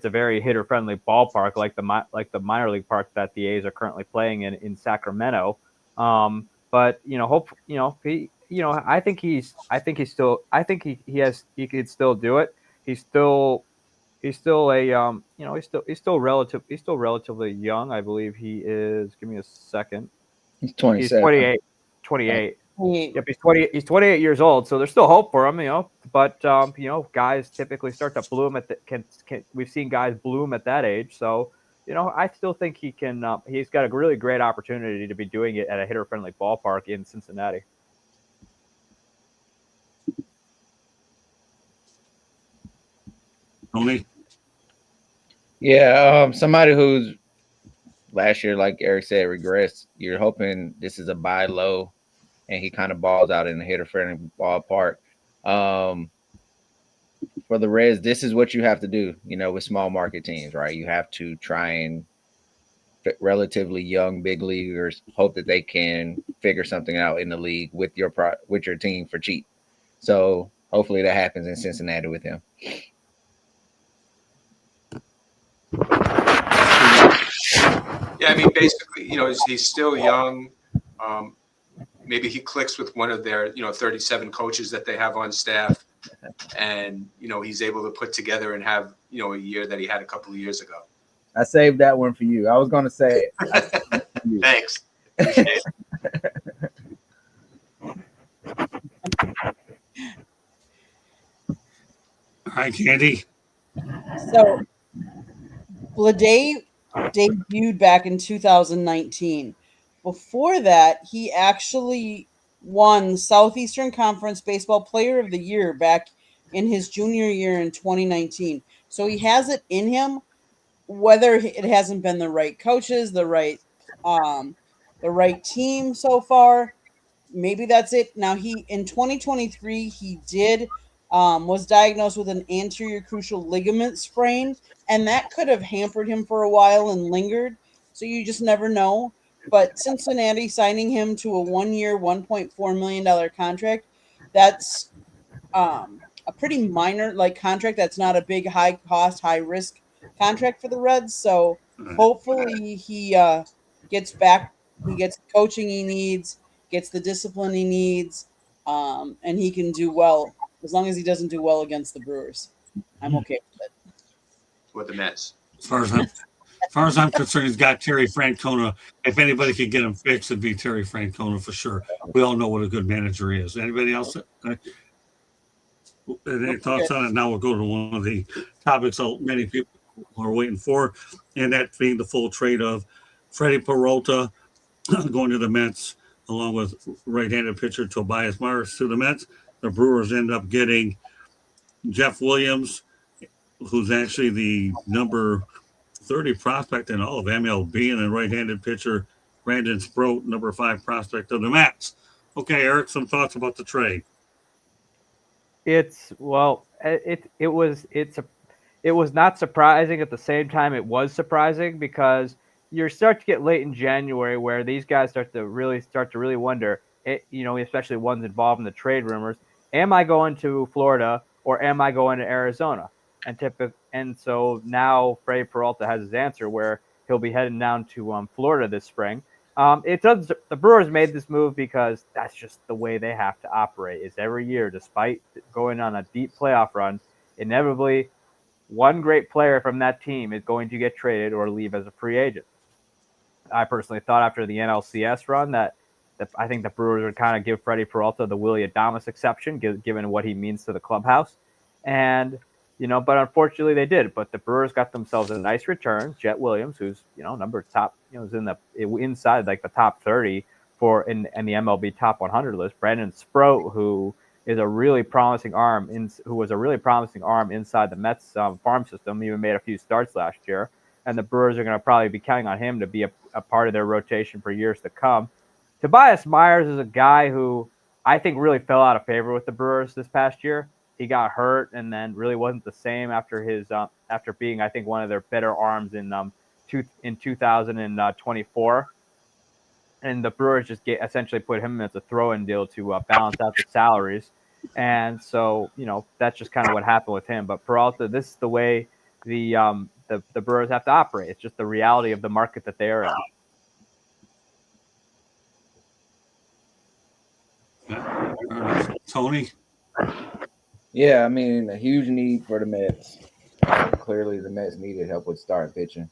very hitter friendly ballpark, like the minor league park that the A's are currently playing in Sacramento. But I think he could still do it. He's still relatively young. I believe he is. Give me a second. He's He's 27. 28. 28. Hey, Yep, he's 28 years old, so there's still hope for him, But guys typically start to bloom at we've seen guys bloom at that age, so I still think he can. He's got a really great opportunity to be doing it at a hitter-friendly ballpark in Cincinnati. Tony. Yeah, somebody who's last year, like Eric said, regressed. You're hoping this is a buy low, and he kind of balls out in a hitter friendly ballpark. for the Reds, this is what you have to do, with small market teams, right? You have to try and relatively young big leaguers hope that they can figure something out in the league with your team for cheap. So hopefully that happens in Cincinnati with him. Yeah, I mean, basically, he's still young. Maybe he clicks with one of their, 37 coaches that they have on staff, and he's able to put together and have a year that he had a couple of years ago. I saved that one for you. I was going to say it. Thanks. Appreciate it. All right, Candy. So Blade debuted back in 2019. Before that, he actually won Southeastern Conference Baseball Player of the Year back in his junior year in 2019. So he has it in him. Whether it hasn't been the right coaches, the right team so far, maybe that's it. Now he in 2023 he did was diagnosed with an anterior crucial ligament sprain, and that could have hampered him for a while and lingered. So you just never know. But Cincinnati signing him to a 1-year, $1.4 million contract, that's a pretty minor contract. That's not a big, high cost, high risk contract for the Reds. So hopefully he gets back. He gets the coaching he needs, gets the discipline he needs, and he can do well as long as he doesn't do well against the Brewers. I'm okay with it. With the Mets. As far as I'm concerned, he's got Terry Francona. If anybody could get him fixed, it'd be Terry Francona for sure. We all know what a good manager is. Anybody else? Any thoughts on it? Now we'll go to one of the topics that many people are waiting for, and that being the full trade of Freddie Peralta going to the Mets, along with right-handed pitcher Tobias Myers to the Mets. The Brewers end up getting Jeff Williams, who's actually the number 30 prospect in all of MLB, and then right-handed pitcher Brandon Sproat, number 5 prospect of the Mets. Okay, Eric, some thoughts about the trade. It was not surprising. At the same time, it was surprising because you start to get late in January where these guys start to really wonder, especially ones involved in the trade rumors. Am I going to Florida or am I going to Arizona? And so now Freddie Peralta has his answer where he'll be heading down to Florida this spring. The Brewers made this move because that's just the way they have to operate. Is every year, despite going on a deep playoff run, inevitably one great player from that team is going to get traded or leave as a free agent. I personally thought after the NLCS run that I think the Brewers would kind of give Freddie Peralta the Willy Adames exception, given what he means to the clubhouse. And but unfortunately they did. But the Brewers got themselves a nice return. Jet Williams, who's number top, is inside like the top 30 in the MLB top 100 list. Brandon Sproat, who is a really promising arm, who was a really promising arm inside the Mets farm system. Even made a few starts last year, and the Brewers are going to probably be counting on him to be a part of their rotation for years to come. Tobias Myers is a guy who I think really fell out of favor with the Brewers this past year. He got hurt and then really wasn't the same after being, I think, one of their better arms in 2024. And the Brewers just essentially put him as a throw-in deal to balance out the salaries. And so, that's just kind of what happened with him. But Peralta, this is the way the Brewers have to operate. It's just the reality of the market that they are in. Tony? Yeah, I mean, a huge need for the Mets. Clearly, the Mets needed help with starting pitching.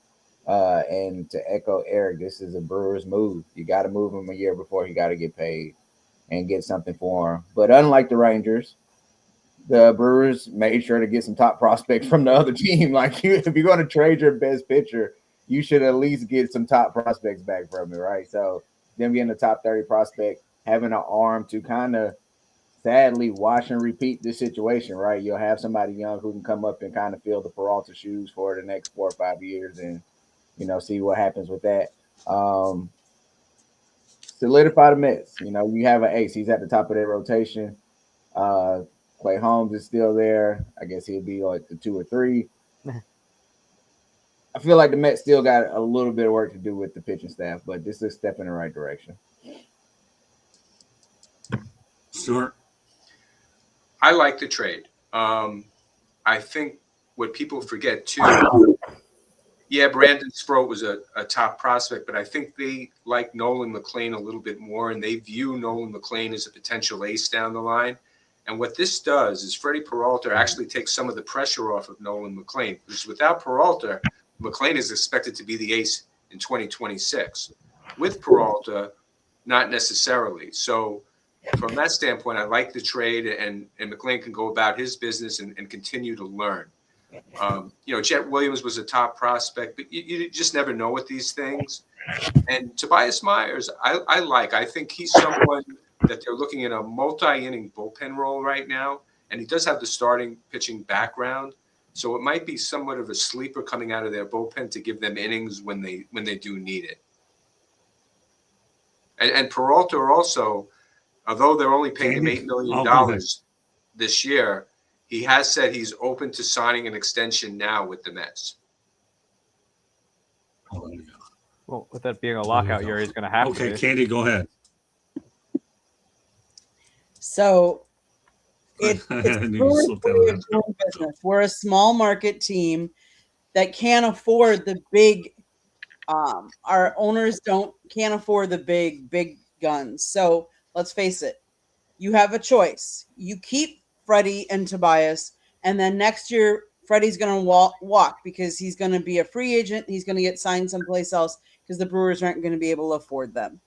And to echo Eric, this is a Brewers move. You got to move him a year before he got to get paid and get something for him. But unlike the Rangers, the Brewers made sure to get some top prospects from the other team. Like, if you're going to trade your best pitcher, you should at least get some top prospects back from it, right? So them getting the top 30 prospect, having an arm to kind of sadly watch and repeat this situation, right? You'll have somebody young who can come up and kind of fill the Peralta shoes for the next 4 or 5 years and, see what happens with that. Solidify the Mets. You have an ace. He's at the top of their rotation. Clay Holmes is still there. I guess he'll be like the 2 or 3. I feel like the Mets still got a little bit of work to do with the pitching staff, but this is a step in the right direction. Stuart? I like the trade. I think what people forget too, yeah, Brandon Sproat was a top prospect, but I think they like Nolan McLean a little bit more, and they view Nolan McLean as a potential ace down the line. And what this does is Freddie Peralta actually takes some of the pressure off of Nolan McLean, because without Peralta, McLean is expected to be the ace in 2026. With Peralta, not necessarily. So from that standpoint, I like the trade, and McLean can go about his business and continue to learn. Jet Williams was a top prospect, but you just never know with these things. And Tobias Myers, I think he's someone that they're looking at a multi-inning bullpen role right now, and he does have the starting pitching background. So it might be somewhat of a sleeper coming out of their bullpen to give them innings when they do need it. And Peralta also, although they're only paying him $8 million this year, he has said he's open to signing an extension now with the Mets. Well, with that being a lockout year, he's going to have to. Okay, Candy, go ahead. So it's Brewers doing business. We're a small market team that can't afford the big. Our owners can't afford the big guns. So let's face it. You have a choice. You keep Freddie and Tobias, and then next year Freddie's going to walk because he's going to be a free agent. He's going to get signed someplace else because the Brewers aren't going to be able to afford them.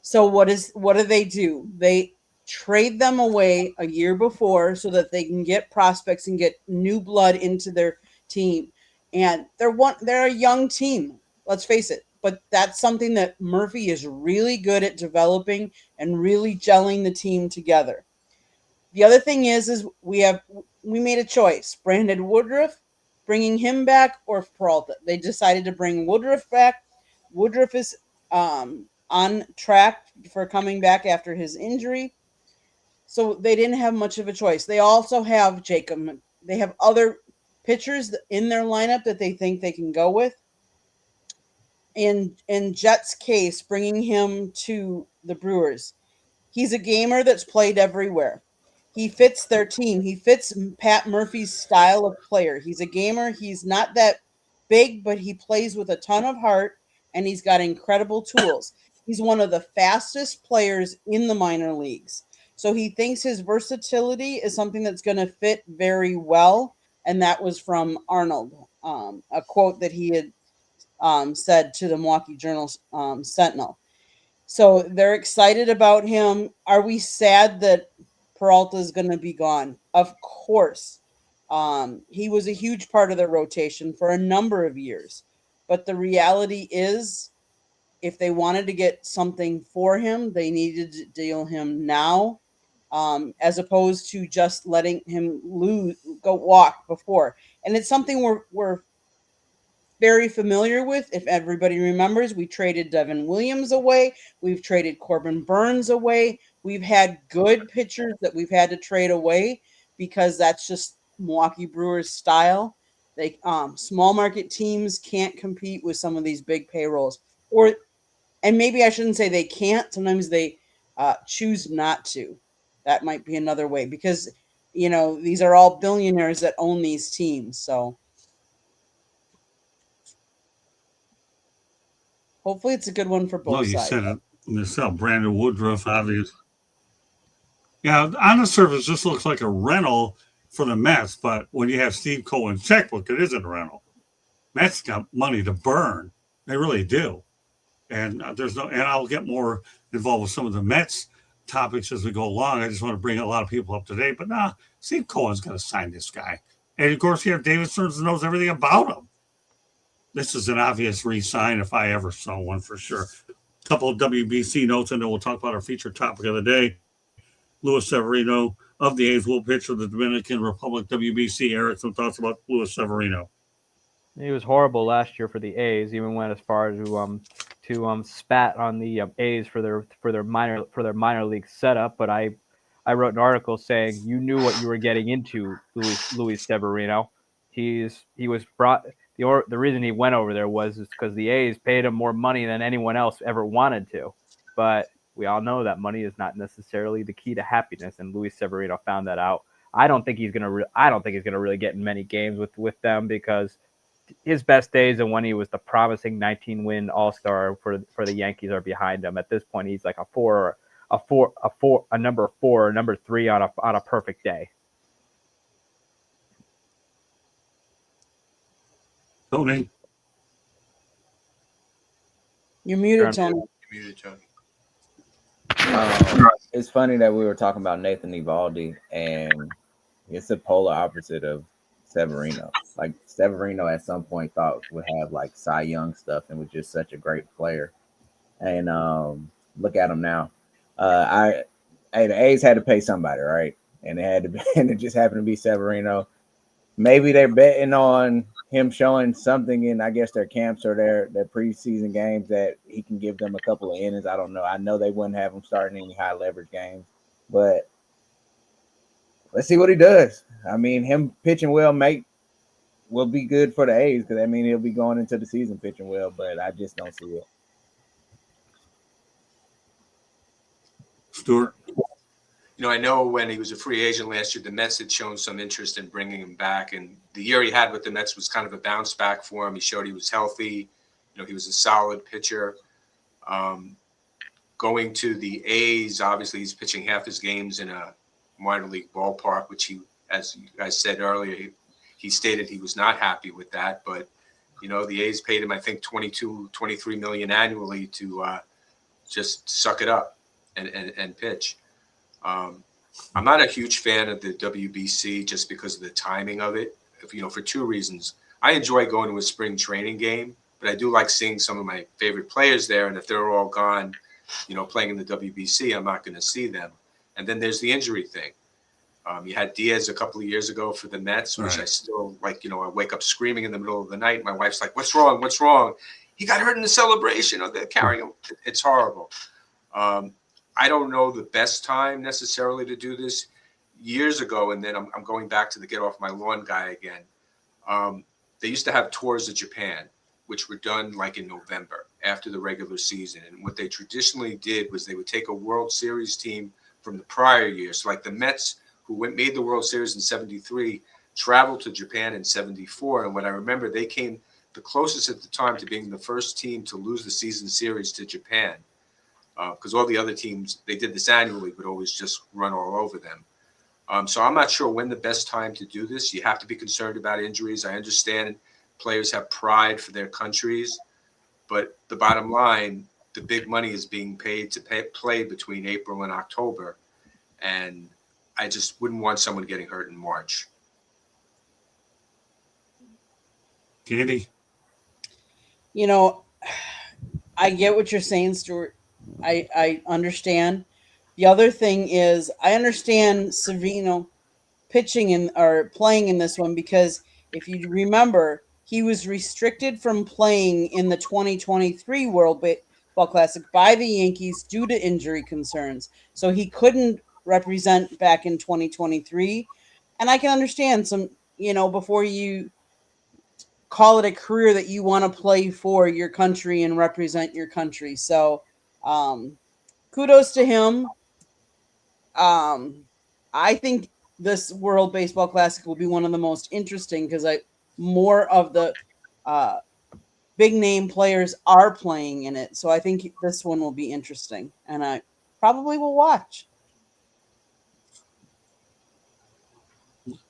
So what do? They trade them away a year before so that they can get prospects and get new blood into their team. And they're a young team. Let's face it. But that's something that Murphy is really good at developing and really gelling the team together. The other thing is we made a choice. Brandon Woodruff, bringing him back, or Peralta. They decided to bring Woodruff back. Woodruff is on track for coming back after his injury. So they didn't have much of a choice. They also have Jacob. They have other pitchers in their lineup that they think they can go with. In Jet's case, bringing him to the Brewers, he's a gamer that's played everywhere. He fits their team. He fits Pat Murphy's style of player. He's a gamer. He's not that big, but he plays with a ton of heart, and he's got incredible tools. He's one of the fastest players in the minor leagues. So he thinks his versatility is something that's going to fit very well, and that was from Arnold, a quote that he had said to the Milwaukee Journal Sentinel. So they're excited about him. Are we sad that Peralta is going to be gone? Of course. He was a huge part of the rotation for a number of years. But the reality is, if they wanted to get something for him, they needed to deal him now, as opposed to just letting him walk before. And it's something we're very familiar with. If everybody remembers, we traded Devin Williams away. We've traded Corbin Burns away. We've had good pitchers that we've had to trade away because that's just Milwaukee Brewers style. They small market teams can't compete with some of these big payrolls, and maybe I shouldn't say they can't. Sometimes they choose not to. That might be another way, because these are all billionaires that own these teams. So hopefully it's a good one for both sides. You said it yourself. Brandon Woodruff, obviously. Yeah, on the surface, this looks like a rental for the Mets, but when you have Steve Cohen's checkbook, it isn't a rental. Mets got money to burn. They really do. And and I'll get more involved with some of the Mets topics as we go along. I just want to bring a lot of people up to date. But Steve Cohen's going to sign this guy. And of course, you have David Stearns who knows everything about him. This is an obvious re-sign if I ever saw one, for sure. A couple of WBC notes, and then we'll talk about our featured topic of the day. Luis Severino of the A's will pitch for the Dominican Republic WBC. Eric, some thoughts about Luis Severino? He was horrible last year for the A's. Even went as far to spat on the A's for their minor league setup. But I I wrote an article saying you knew what you were getting into, Luis Severino. He was brought. The reason he went over there was because the A's paid him more money than anyone else ever wanted to. But we all know that money is not necessarily the key to happiness, and Luis Severino found that out. I don't think he's gonna really get in many games with them because his best days and when he was the promising 19-win All-Star for the Yankees are behind him. At this point, he's like a number 4, or number 3 on a perfect day. Tony. You're muted, Sure. Tony. You're muted, Tony. It's funny that we were talking about Nathan Eovaldi, and it's the polar opposite of Severino. Like Severino at some point thought would have like Cy Young stuff and was just such a great player. And look at him now. The A's had to pay somebody, right? And it just happened to be Severino. Maybe they're betting on him showing something in, I guess, their camps or their preseason games that he can give them a couple of innings. I don't know. I know they wouldn't have him starting any high leverage games, but let's see what he does. I mean, him pitching well will be good for the A's because I mean he'll be going into the season pitching well, but I just don't see it. Stuart. I know when he was a free agent last year, the Mets had shown some interest in bringing him back. And the year he had with the Mets was kind of a bounce back for him. He showed he was healthy. He was a solid pitcher. Going to the A's, obviously he's pitching half his games in a minor league ballpark, which he, as you guys said earlier, he stated he was not happy with that. But, the A's paid him, I think, $23 million annually to just suck it up and pitch. I'm not a huge fan of the WBC just because of the timing of it, for two reasons. I enjoy going to a spring training game, but I do like seeing some of my favorite players there. And if they're all gone, playing in the WBC, I'm not going to see them. And then there's the injury thing. You had Diaz a couple of years ago for the Mets, which Right. I still I wake up screaming in the middle of the night. My wife's like, "What's wrong? What's wrong?" He got hurt in the celebration. Or they're carrying him. It's horrible. I don't know the best time necessarily to do this. Years ago, and then I'm going back to the get off my lawn guy again. They used to have tours of Japan, which were done like in November after the regular season. And what they traditionally did was they would take a World Series team from the prior year. So like the Mets, who made the World Series in '73, traveled to Japan in '74. And what I remember, they came the closest at the time to being the first team to lose the season series to Japan. Because all the other teams, they did this annually, but always just run all over them. So I'm not sure when the best time to do this. You have to be concerned about injuries. I understand players have pride for their countries, but the bottom line, the big money is being paid to play between April and October. And I just wouldn't want someone getting hurt in March. Candy. I get what you're saying, Stuart. I understand. The other thing is I understand Severino pitching or playing in this one because if you remember, he was restricted from playing in the 2023 World Baseball Classic by the Yankees due to injury concerns. So he couldn't represent back in 2023. And I can understand before you call it a career that you want to play for your country and represent your country. So kudos to him. I think this World Baseball Classic will be one of the most interesting because more of the big name players are playing in it. So I think this one will be interesting, and I probably will watch.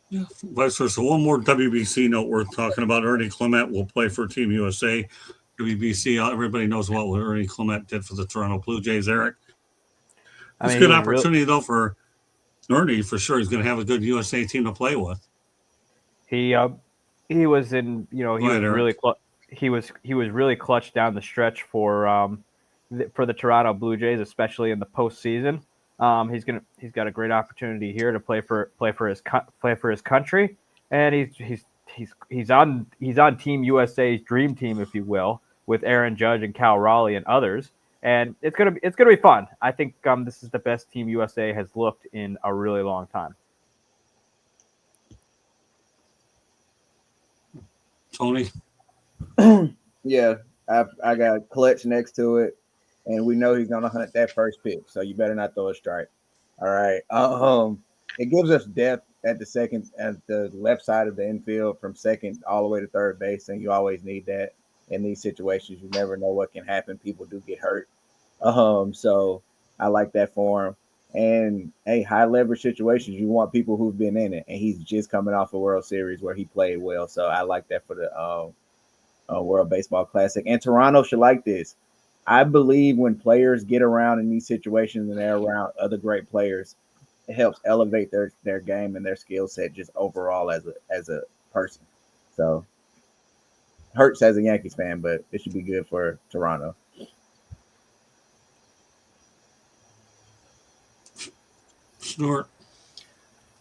Yeah, vice versa. One more WBC note worth talking about. Ernie Clement will play for Team USA. WBC, everybody knows what Ernie Clement did for the Toronto Blue Jays, Eric. It's a good opportunity, though, for Ernie, for sure. He's going to have a good USA team to play with. He was in, he was really he was really clutch down the stretch for the Toronto Blue Jays, especially in the postseason. He's got a great opportunity here to play for his country, and he's on Team USA's dream team, if you will, with Aaron Judge and Cal Raleigh and others. and it's gonna be fun. I think this is the best Team USA has looked in a really long time. Tony, Yeah, I got Clutch next to it, and we know he's gonna hunt that first pick. So you better not throw a strike. All right. It gives us depth at the left side of the infield from second all the way to third base, and you always need that in these situations. You never know what can happen. People do get hurt. So I like that for him. And hey, high leverage situations, you want people who've been in it, and he's just coming off a World Series where he played well. So I like that for the World Baseball Classic. And Toronto should like this. I believe when players get around in these situations and they're around other great players, it helps elevate their game and their skill set just overall as a person. So hurts as a Yankees fan, but it should be good for Toronto. Snort.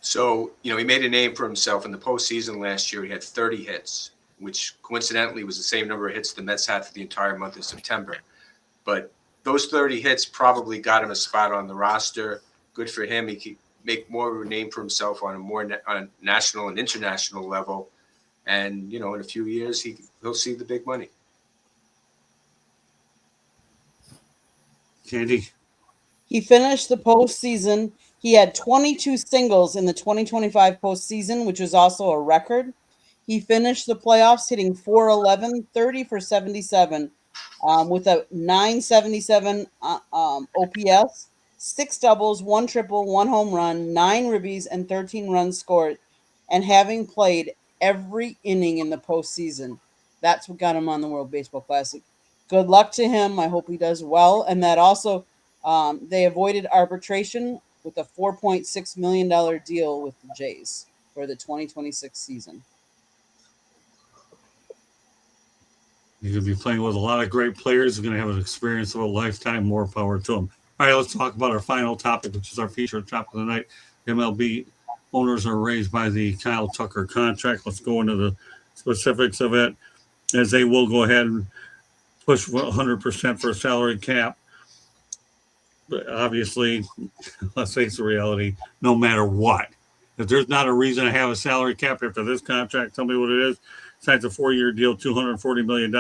So, he made a name for himself in the postseason last year. He had 30 hits, which coincidentally was the same number of hits the Mets had for the entire month of September. But those 30 hits probably got him a spot on the roster. Good for him. He could make more of a name for himself on a national and international level. And, in a few years, he'll see the big money. Candy. He finished the postseason. He had 22 singles in the 2025 postseason, which was also a record. He finished the playoffs hitting 411, 30 for 77, with a 977 OPS, 6 doubles, 1 triple, 1 home run, 9 ribbies, and 13 runs scored, and having played every inning in the postseason. That's what got him on the World Baseball Classic. Good luck to him. I hope he does well. And that also, they avoided arbitration with a $4.6 million deal with the Jays for the 2026 season. He's going to be playing with a lot of great players. He's going to have an experience of a lifetime. More power to him. All right, let's talk about our final topic, which is our featured topic of the night. MLB owners are raised by the Kyle Tucker contract. Let's go into the specifics of it, as they will go ahead and push 100% for a salary cap. But obviously, let's face the reality, no matter what. If there's not a reason to have a salary cap after this contract, tell me what it is. Signs a 4-year deal, $240 million.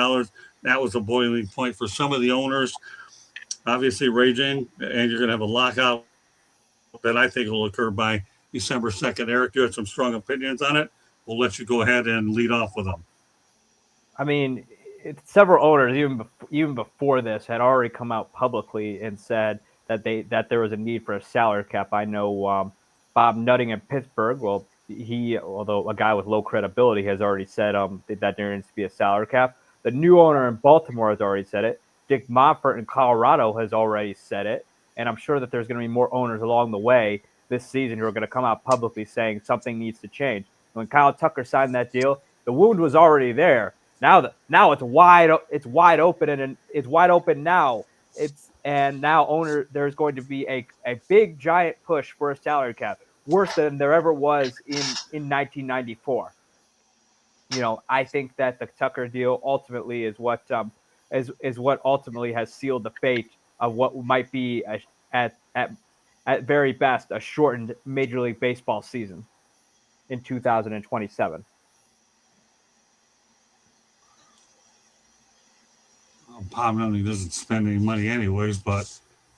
That was a boiling point for some of the owners. Obviously, raging, and you're going to have a lockout that I think will occur by December 2nd. Eric, you had some strong opinions on it. We'll let you go ahead and lead off with them. I mean, several owners, even before this, had already come out publicly and said that there was a need for a salary cap. I know Bob Nutting in Pittsburgh. Well, although a guy with low credibility, has already said that there needs to be a salary cap. The new owner in Baltimore has already said it. Dick Monfort in Colorado has already said it, and I'm sure that there's going to be more owners along the way this season who are going to come out publicly saying something needs to change. When Kyle Tucker signed that deal, the wound was already there. Now it's wide open, and it's wide open now. There's going to be a big giant push for a salary cap, worse than there ever was in 1994. I think that the Tucker deal ultimately is what ultimately has sealed the fate of what might be at very best a shortened Major League Baseball season in 2027. Bob Nutting doesn't spend any money anyways, but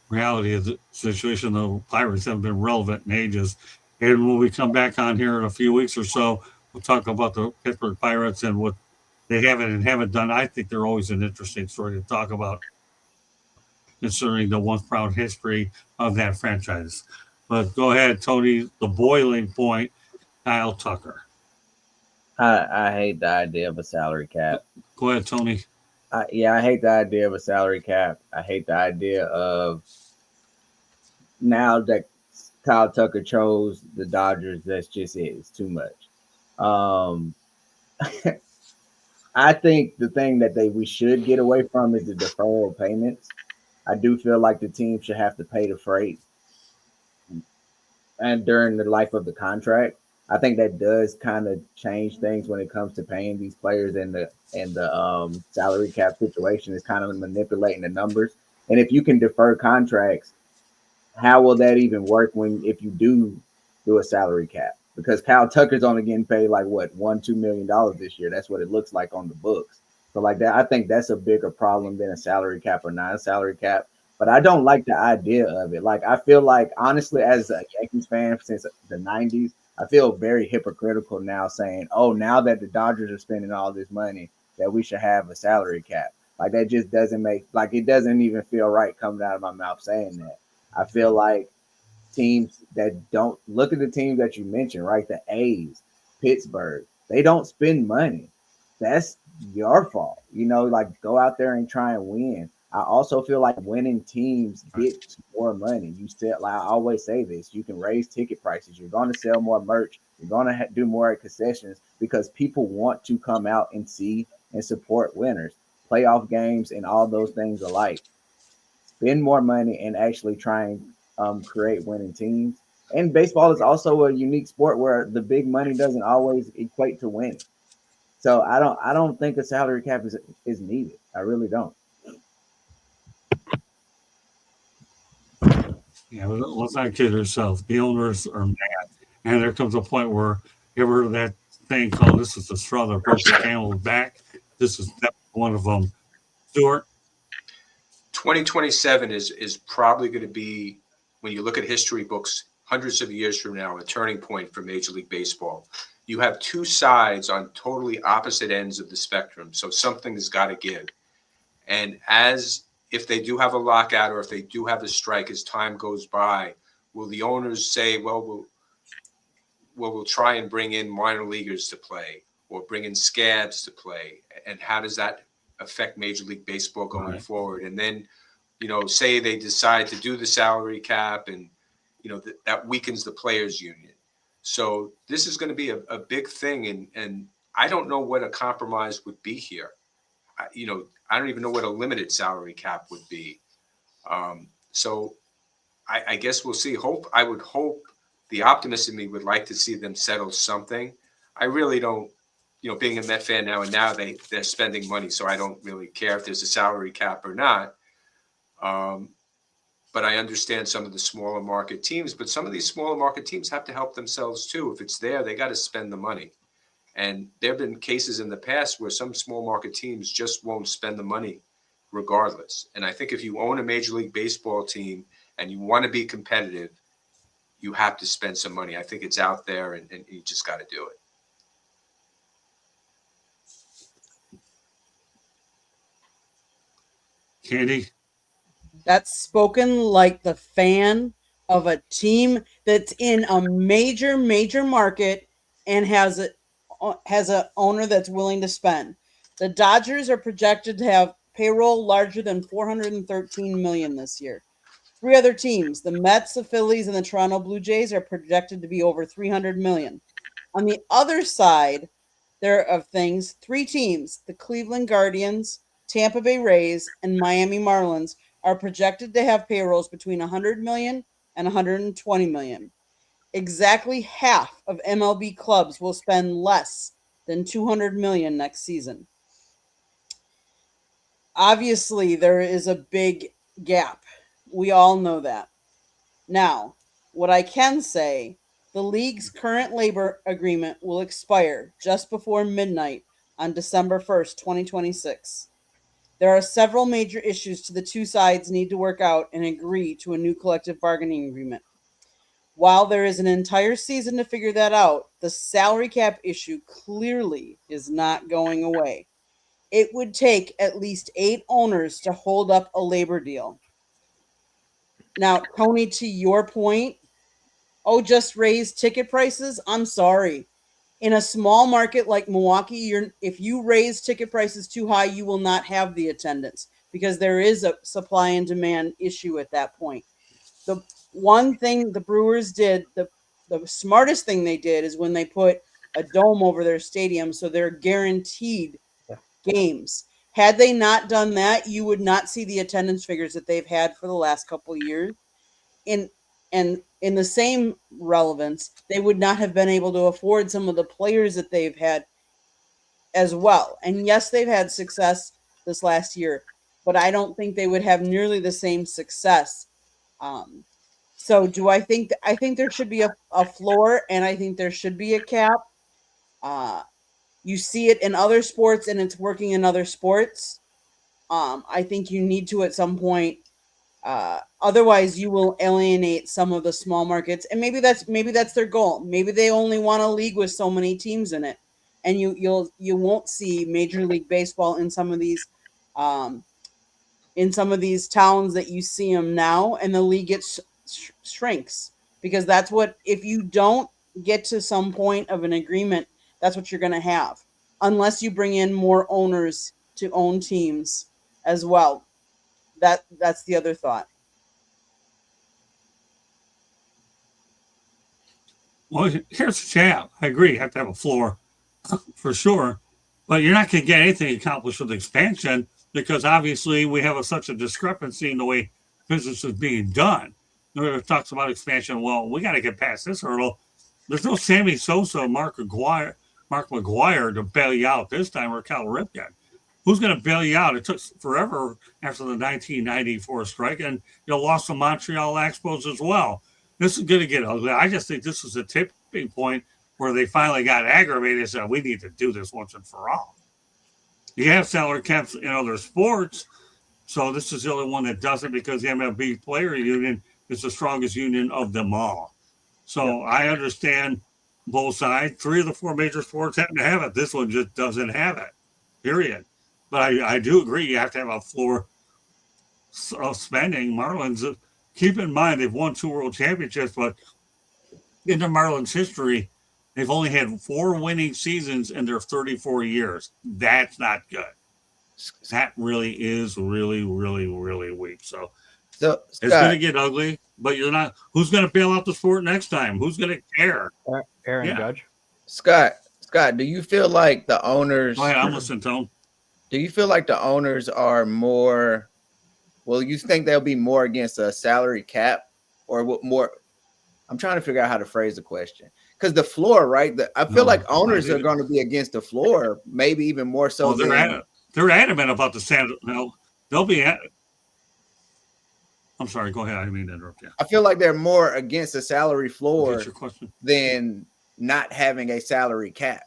reality of the situation, the Pirates haven't been relevant in ages. And when we come back on here in a few weeks or so, we'll talk about the Pittsburgh Pirates and what they haven't done. I think they're always an interesting story to talk about, considering the once proud history of that franchise. But go ahead, Tony, the boiling point, Kyle Tucker. I hate the idea of a salary cap. Go ahead, Tony. I hate the idea of a salary cap. I hate the idea of now that Kyle Tucker chose the Dodgers. That's just it. It's too much. I think the thing that we should get away from is the deferral payments. I do feel like the team should have to pay the freight and during the life of the contract. I think that does kind of change things when it comes to paying these players, and the salary cap situation is kind of manipulating the numbers. And if you can defer contracts, how will that even work if you do a salary cap? Because Kyle Tucker's only getting paid like what, $1-2 million this year. That's what it looks like on the books. So like that, I think that's a bigger problem than a salary cap or not a salary cap. But I don't like the idea of it. Like I feel like honestly, as a Yankees fan since the '90s, I feel very hypocritical now saying, "Oh, now that the Dodgers are spending all this money, that we should have a salary cap." Like that just doesn't make like it doesn't even feel right coming out of my mouth saying that. I feel like teams that don't look at the teams that you mentioned, right? The A's, Pittsburgh, they don't spend money. That's your fault. Like go out there and try and win. I also feel like winning teams get more money. You said, like I always say this, you can raise ticket prices. You're going to sell more merch. You're going to do more at concessions because people want to come out and see and support winners, playoff games, and all those things alike. Spend more money and actually try and create winning teams. And baseball is also a unique sport where the big money doesn't always equate to winning. So I don't think a salary cap is needed. I really don't. Yeah, let's not kid ourselves. The owners are mad, and there comes a point where you ever heard of that thing called "This is the straw that broke the camel's back." This is definitely one of them. Stuart, 2027 is probably going to be, when you look at history books, hundreds of years from now, a turning point for Major League Baseball. You have two sides on totally opposite ends of the spectrum, so something has got to give. And if they do have a lockout or if they do have a strike as time goes by, will the owners say, well, we'll try and bring in minor leaguers to play or bring in scabs to play? And how does that affect Major League Baseball going forward? And then, say they decide to do the salary cap and, that weakens the players union. So this is going to be a big thing. And I don't know what a compromise would be here. I don't even know what a limited salary cap would be. So I guess we'll see. I would hope, the optimist in me would like to see them settle something. I really don't, being a Met fan now, and now they're spending money, so I don't really care if there's a salary cap or not. But I understand some of the smaller market teams, but some of these smaller market teams have to help themselves too. If it's there, they got to spend the money. And there have been cases in the past where some small market teams just won't spend the money regardless. And I think if you own a Major League Baseball team and you want to be competitive, you have to spend some money. I think it's out there and you just got to do it. Candy, That's spoken like the fan of a team that's in a major, major market and has a owner that's willing to spend. The Dodgers are projected to have payroll larger than 413 million this year. Three other teams, the Mets, the Phillies, and the Toronto Blue Jays, are projected to be over 300 million. On the other side there of things, three teams, the Cleveland Guardians, Tampa Bay Rays, and Miami Marlins, are projected to have payrolls between 100 million and 120 million. Exactly half of MLB clubs will spend less than 200 million next season. Obviously, there is a big gap. We all know that. Now, what I can say, the league's current labor agreement will expire just before midnight on December 1st, 2026. There are several major issues the two sides need to work out and agree to a new collective bargaining agreement. While there is an entire season to figure that out, the salary cap issue clearly is not going away. It would take at least 8 owners to hold up a labor deal. Now, Tony, to your point, just raise ticket prices? I'm sorry. In a small market like Milwaukee, if you raise ticket prices too high, you will not have the attendance because there is a supply and demand issue at that point. The one thing the Brewers did, the smartest thing they did is when they put a dome over their stadium so they're guaranteed games. Had they not done that, you would not see the attendance figures that they've had for the last couple of years. And in the same relevance, they would not have been able to afford some of the players that they've had as well. And yes, they've had success this last year, but I don't think they would have nearly the same success. So do I think I think there should be a floor, and I think there should be a cap. Uh, you see it in other sports, and it's working in other sports. I think you need to at some point. Otherwise, you will alienate some of the small markets, and maybe that's their goal. Maybe they only want a league with so many teams in it, and you won't see Major League Baseball um, in some of these towns that you see them now, and the league gets shrinks, because that's what, if you don't get to some point of an agreement, that's what you're going to have, unless you bring in more owners to own teams as well. That's the other thought. Well, here's the jab. I agree. You have to have a floor for sure, but you're not going to get anything accomplished with expansion because obviously we have such a discrepancy in the way business is being done. It talks about expansion. Well, we got to get past this hurdle. There's no Sammy Sosa, Mark McGuire to bail you out this time, or Cal Ripken. Who's going to bail you out? It took forever after the 1994 strike, and you lost the Montreal Expos as well. This is going to get ugly. I just think this is a tipping point where they finally got aggravated and said, we need to do this once and for all. You have salary caps in other sports, so this is the only one that doesn't, because the MLB player union is the strongest union of them all. So I understand both sides. 3 of the 4 major sports happen to have it. This one just doesn't have it, period. But I do agree you have to have a floor of spending. Marlins, keep in mind, they've won 2 world championships, but in the Marlins history, they've only had 4 winning seasons in their 34 years. That's not good. That really is really, really, really weak. So it's going to get ugly, but you're not. Who's going to bail out the sport next time? Who's going to care? Aaron Judge. Scott, do you feel like the owners? Go ahead, I'm listening to them. Do you feel like the owners are more? Well, you think they'll be more against a salary cap, or what more? I'm trying to figure out how to phrase the question, because the floor, right? I feel like owners are going to be against the floor, maybe even more so. They're adamant about the standard. No, they'll be at. I'm sorry. Go ahead. I didn't mean to interrupt you. I feel like they're more against a salary floor than not having a salary cap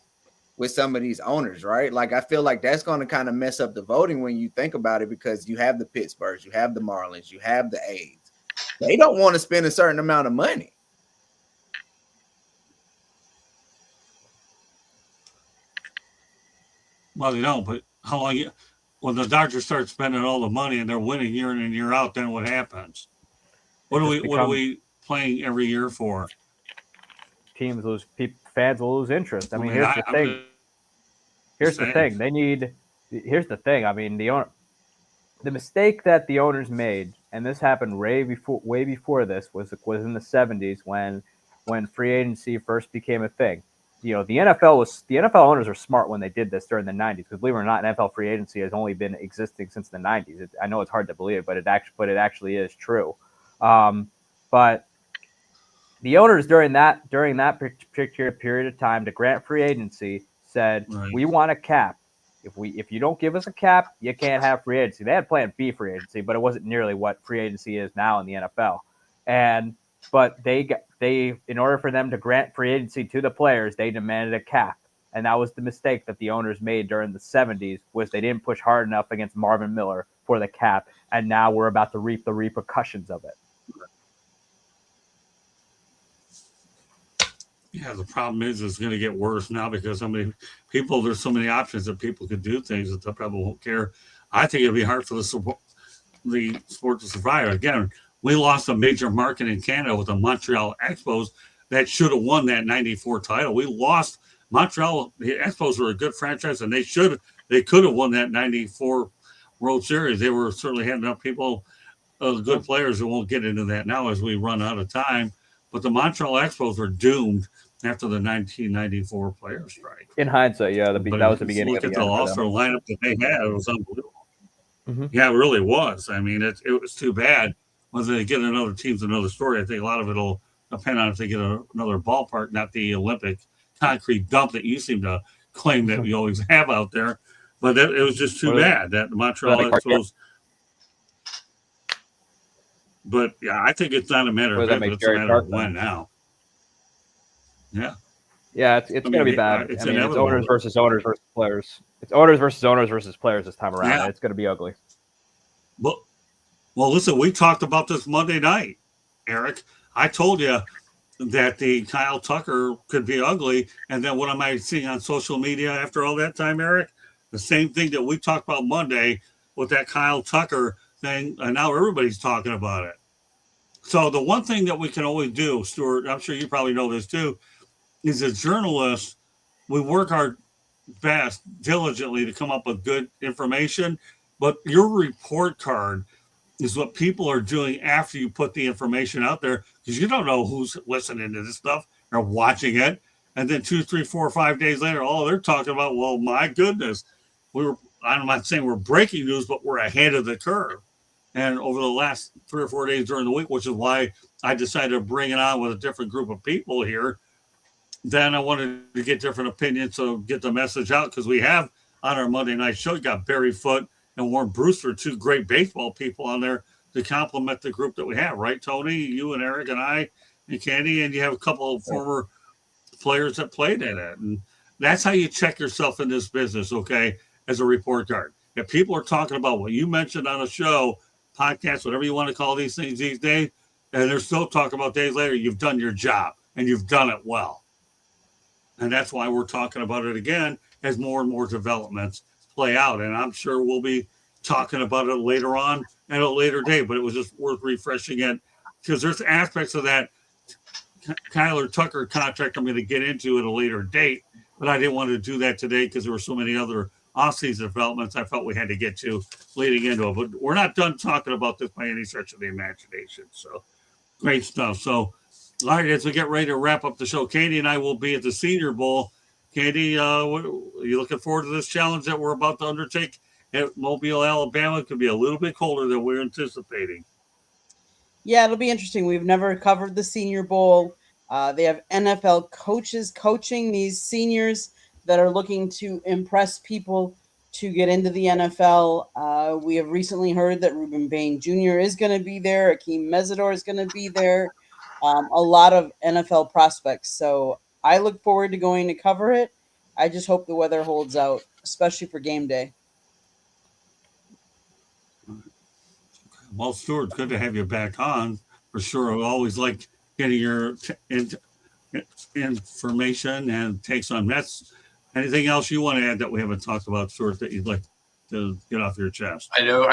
with some of these owners, right? Like, I feel like that's going to kind of mess up the voting when you think about it, because you have the Pittsburghs, you have the Marlins, you have the A's. They don't want to spend a certain amount of money. Well, they don't, but how long when the Dodgers start spending all the money and they're winning year in and year out, then what happens? What are we playing every year for? Teams lose, fans will lose interest. I mean, here's the thing. Here's the thing. Here's the thing. I mean, the mistake that the owners made, and this happened way before this, was in the 70s when free agency first became a thing. You know, the NFL owners are smart when they did this during the 90s, because believe it or not, NFL free agency has only been existing since the 90s. I know it's hard to believe, but it actually is true. But the owners during that particular period of time to grant free agency said, right, we want a cap. If you don't give us a cap, you can't have free agency. They had Plan B free agency, but it wasn't nearly what free agency is now in the NFL. But they in order for them to grant free agency to the players, they demanded a cap. And that was the mistake that the owners made during the 70s, was they didn't push hard enough against Marvin Miller for the cap. And now we're about to reap the repercussions of it. Yeah, the problem is it's going to get worse now, because there's so many options that people could do things that the probably won't care. I think it'd be hard for the sport to survive. Again, we lost a major market in Canada with the Montreal Expos that should have won that 94 title. We lost Montreal. The Expos were a good franchise, and they could have won that 94 World Series. They were certainly had enough people, good players, who won't get into that now as we run out of time. But the Montreal Expos were doomed after the 1994 player strike. In hindsight, yeah, that was the beginning of the end. Look at the All-Star lineup that they had. It was unbelievable. Mm-hmm. Yeah, it really was. I mean, it was too bad. Whether they get another team's another story. I think a lot of it will depend on if they get another ballpark, not the Olympic concrete dump that you seem to claim that we always have out there. But it was just too bad that the Montreal Expos But yeah, I think it's not a matter What of does that if, make it's a Jerry matter of Tark when then? now. Yeah. Yeah, it's I going to be mean, bad. it's I mean, it's inevitable. owners versus owners versus players. It's owners versus players this time around, Yeah. and it's going to be ugly. But, well, listen, we talked about this Monday night, Eric. I told you that the Kyle Tucker could be ugly. And then what am I seeing on social media after all that time, Eric? The same thing that we talked about Monday with that Kyle Tucker thing. And now everybody's talking about it. So the one thing that we can always do, Stuart, I'm sure you probably know this too, is as journalists, we work our best diligently to come up with good information. But your report card is what people are doing after you put the information out there, because you don't know who's listening to this stuff or watching it. And then 2, 3, 4, 5 days later, oh, they're talking about, well, my goodness, I'm not saying we're breaking news, but we're ahead of the curve. And over the last 3 or 4 days during the week, which is why I decided to bring it on with a different group of people here, then I wanted to get different opinions, so get the message out, because we have on our Monday night show, you got Barry Foote and Warren Brewster, 2 great baseball people on there to complement the group that we have, right, Tony? You and Eric and I and Candy, and you have a couple of former players that played in it. And that's how you check yourself in this business, okay, as a report card. If people are talking about what you mentioned on a show, podcast, whatever you want to call these things these days, and they're still talking about days later, you've done your job, and you've done it well. And that's why we're talking about it again as more and more developments play out. And I'm sure we'll be talking about it later on at a later date, but it was just worth refreshing it, because there's aspects of that Kyler Tucker contract I'm going to get into at a later date, but I didn't want to do that today because there were so many other offseason developments I felt we had to get to leading into it. But we're not done talking about this by any stretch of the imagination. So great stuff. So, all right, as we get ready to wrap up the show, Katie and I will be at the Senior Bowl. Katie, are you looking forward to this challenge that we're about to undertake at Mobile, Alabama? It could be a little bit colder than we're anticipating. Yeah, it'll be interesting. We've never covered the Senior Bowl. They have NFL coaches coaching these seniors that are looking to impress people to get into the NFL. We have recently heard that Ruben Bain Jr. is going to be there. Akeem Mesidor is going to be there. A lot of NFL prospects. So I look forward to going to cover it. I just hope the weather holds out, especially for game day. Well, Stuart, good to have you back on for sure. I always like getting your information and takes on Mets. Anything else you want to add that we haven't talked about, Stuart, that you'd like to get off your chest? I know.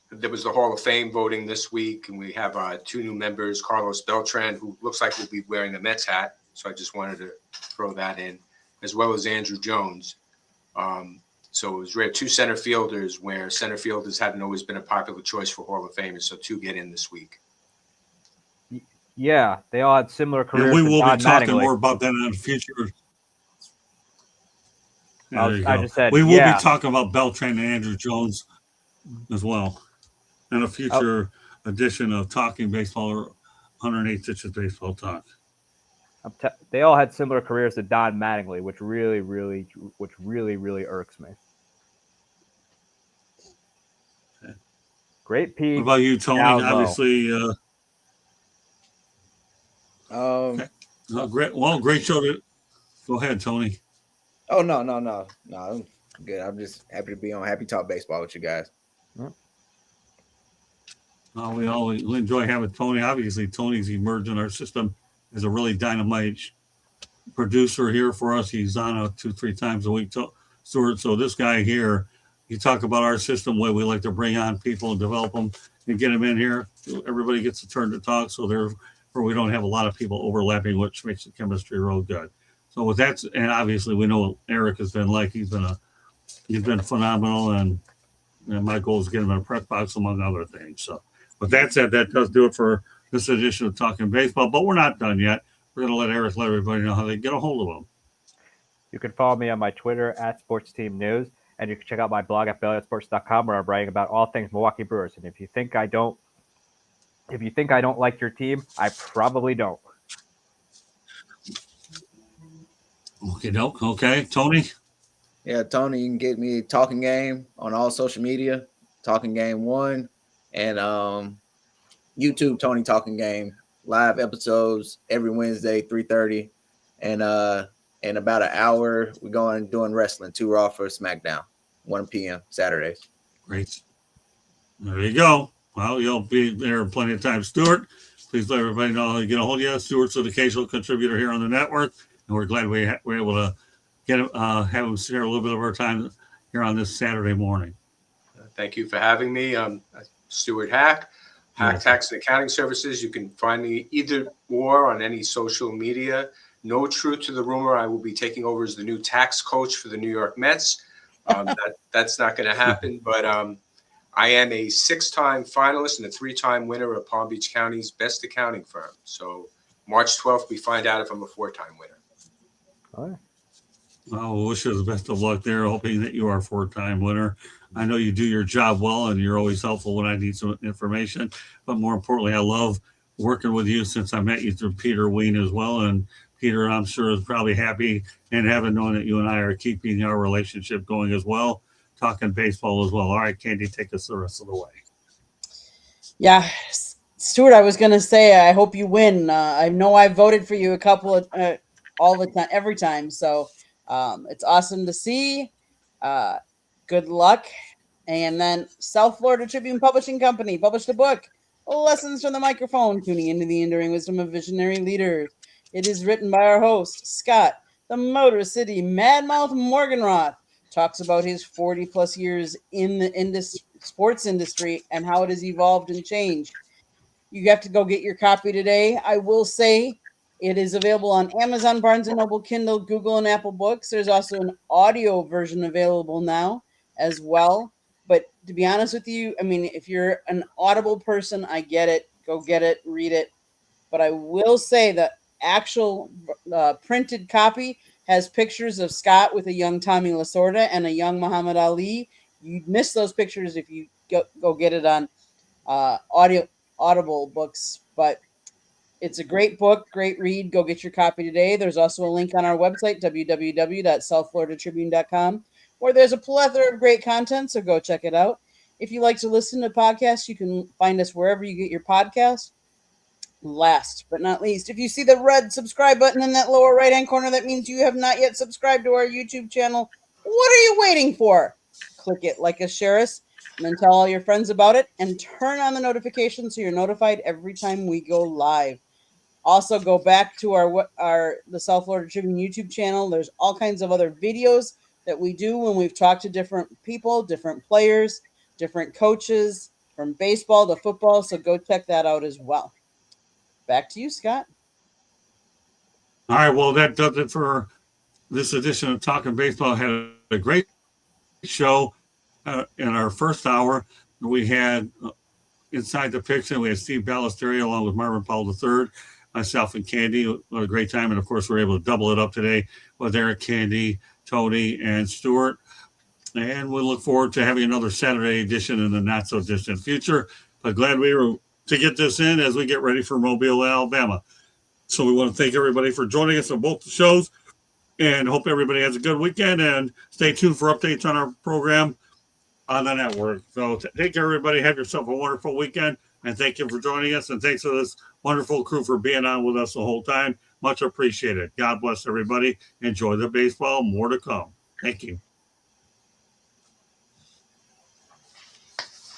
There was the Hall of Fame voting this week, and we have 2 new members, Carlos Beltran, who looks like will be wearing a Mets hat. So I just wanted to throw that in, as well as Andrew Jones. So it was rare. 2 center fielders, where center fielders hadn't always been a popular choice for Hall of Famers. So 2 get in this week. Yeah, they all had similar careers. And we will Don be talking Mattingly. more about that in the future. I just said, we will yeah. be talking about Beltran and Andrew Jones as well in a future edition of Talking Baseball or 108 Stitches Baseball Talk. They all had similar careers to Don Mattingly, which really irks me. Okay. Great peak. What about you, Tony? Obviously, Okay. great. Well, great show. Go ahead, Tony. Oh no, I'm good. I'm just happy to be on Happy Talk Baseball with you guys. We always enjoy having Tony. Obviously, Tony's emerged in our system as a really dynamite producer here for us. He's on 2-3 times a week, Stuart. So this guy here, you talk about our system, way we like to bring on people and develop them and get them in here. Everybody gets a turn to talk, so therefore we don't have a lot of people overlapping, which makes the chemistry real good. So with that, and obviously we know what Eric has been like. He's been phenomenal, and my goal is to get him in a press box, among other things. So with that said, that does do it for this edition of Talking Baseball, but we're not done yet. We're going to let Eric let everybody know how they get a hold of him. You can follow me on my Twitter at SportsTeamNews, and you can check out my blog at BellyOutSports.com, where I'm writing about all things Milwaukee Brewers. And if you think I don't like your team, I probably don't. Okay, Tony. Yeah, Tony, you can get me Talking Game on all social media, Talking Game 1, and YouTube Tony Talking Game, live episodes every Wednesday, 3:30. And in about an hour, we're going doing wrestling, 2 Raw for SmackDown, 1 p.m. Saturdays. Great. There you go. Well, you'll be there plenty of time. Stuart, please let everybody know how to get a hold of you. Stuart's an occasional contributor here on the network, and we're glad we're able to get have him share a little bit of our time here on this Saturday morning. Thank you for having me. Stuart Hack, Hack Tax and Accounting Services. You can find me either or on any social media. No truth to the rumor I will be taking over as the new tax coach for the New York Mets. That's not going to happen, but I am a 6-time finalist and a 3-time winner of Palm Beach County's best accounting firm. So March 12th, we find out if I'm a 4-time winner. All right. Well, wish you the best of luck there, hoping that you are a 4-time winner. I know you do your job well, and you're always helpful when I need some information. But more importantly, I love working with you since I met you through Peter Ween as well. And Peter, I'm sure, is probably happy and having known that you and I are keeping our relationship going as well, talking baseball as well. All right, Candy, take us the rest of the way. Yeah, Stuart, I was going to say, I hope you win. I know I voted for you a couple of all the time, every time. So it's awesome to see. Good luck. And then South Florida Tribune Publishing Company published a book, Lessons from the Microphone, Tuning into the Enduring Wisdom of Visionary Leaders. It is written by our host, Scott, the Motor City Madmouth Morganroth. Talks about his 40-plus years in the sports industry and how it has evolved and changed. You have to go get your copy today. I will say it is available on Amazon, Barnes & Noble, Kindle, Google, and Apple Books. There's also an audio version available now as well. But to be honest with you, I mean, if you're an Audible person, I get it. Go get it, read it. But I will say that actual printed copy has pictures of Scott with a young Tommy Lasorda and a young Muhammad Ali. You'd miss those pictures if you go get it on Audible books. But it's a great book, great read. Go get your copy today. There's also a link on our website, www.southfloridatribune.com, where there's a plethora of great content, so go check it out. If you like to listen to podcasts, you can find us wherever you get your podcasts. Last but not least, if you see the red subscribe button in that lower right-hand corner, that means you have not yet subscribed to our YouTube channel. What are you waiting for? Click it, like us, share us, and then tell all your friends about it, and turn on the notifications so you're notified every time we go live. Also, go back to the South Florida Tribune YouTube channel. There's all kinds of other videos that we do when we've talked to different people, different players, different coaches, from baseball to football, so go check that out as well. Back to you, Scott. All right, well, that does it for this edition of Talking Baseball. Had a great show in our first hour. We had Inside the Picture. We had Steve Ballesteri along with Marvin Powell III, myself and Candy. What a great time. And, of course, we're able to double it up today with Eric, Candy, Tony, and Stuart. And we look forward to having another Saturday edition in the not-so-distant future. But glad we were to get this in as we get ready for Mobile, Alabama. So we want to thank everybody for joining us on both the shows and hope everybody has a good weekend, and stay tuned for updates on our program on the network. So take care, everybody. Have yourself a wonderful weekend, and thank you for joining us, and thanks to this wonderful crew for being on with us the whole time. Much appreciated. God bless everybody. Enjoy the baseball. More to come. Thank you.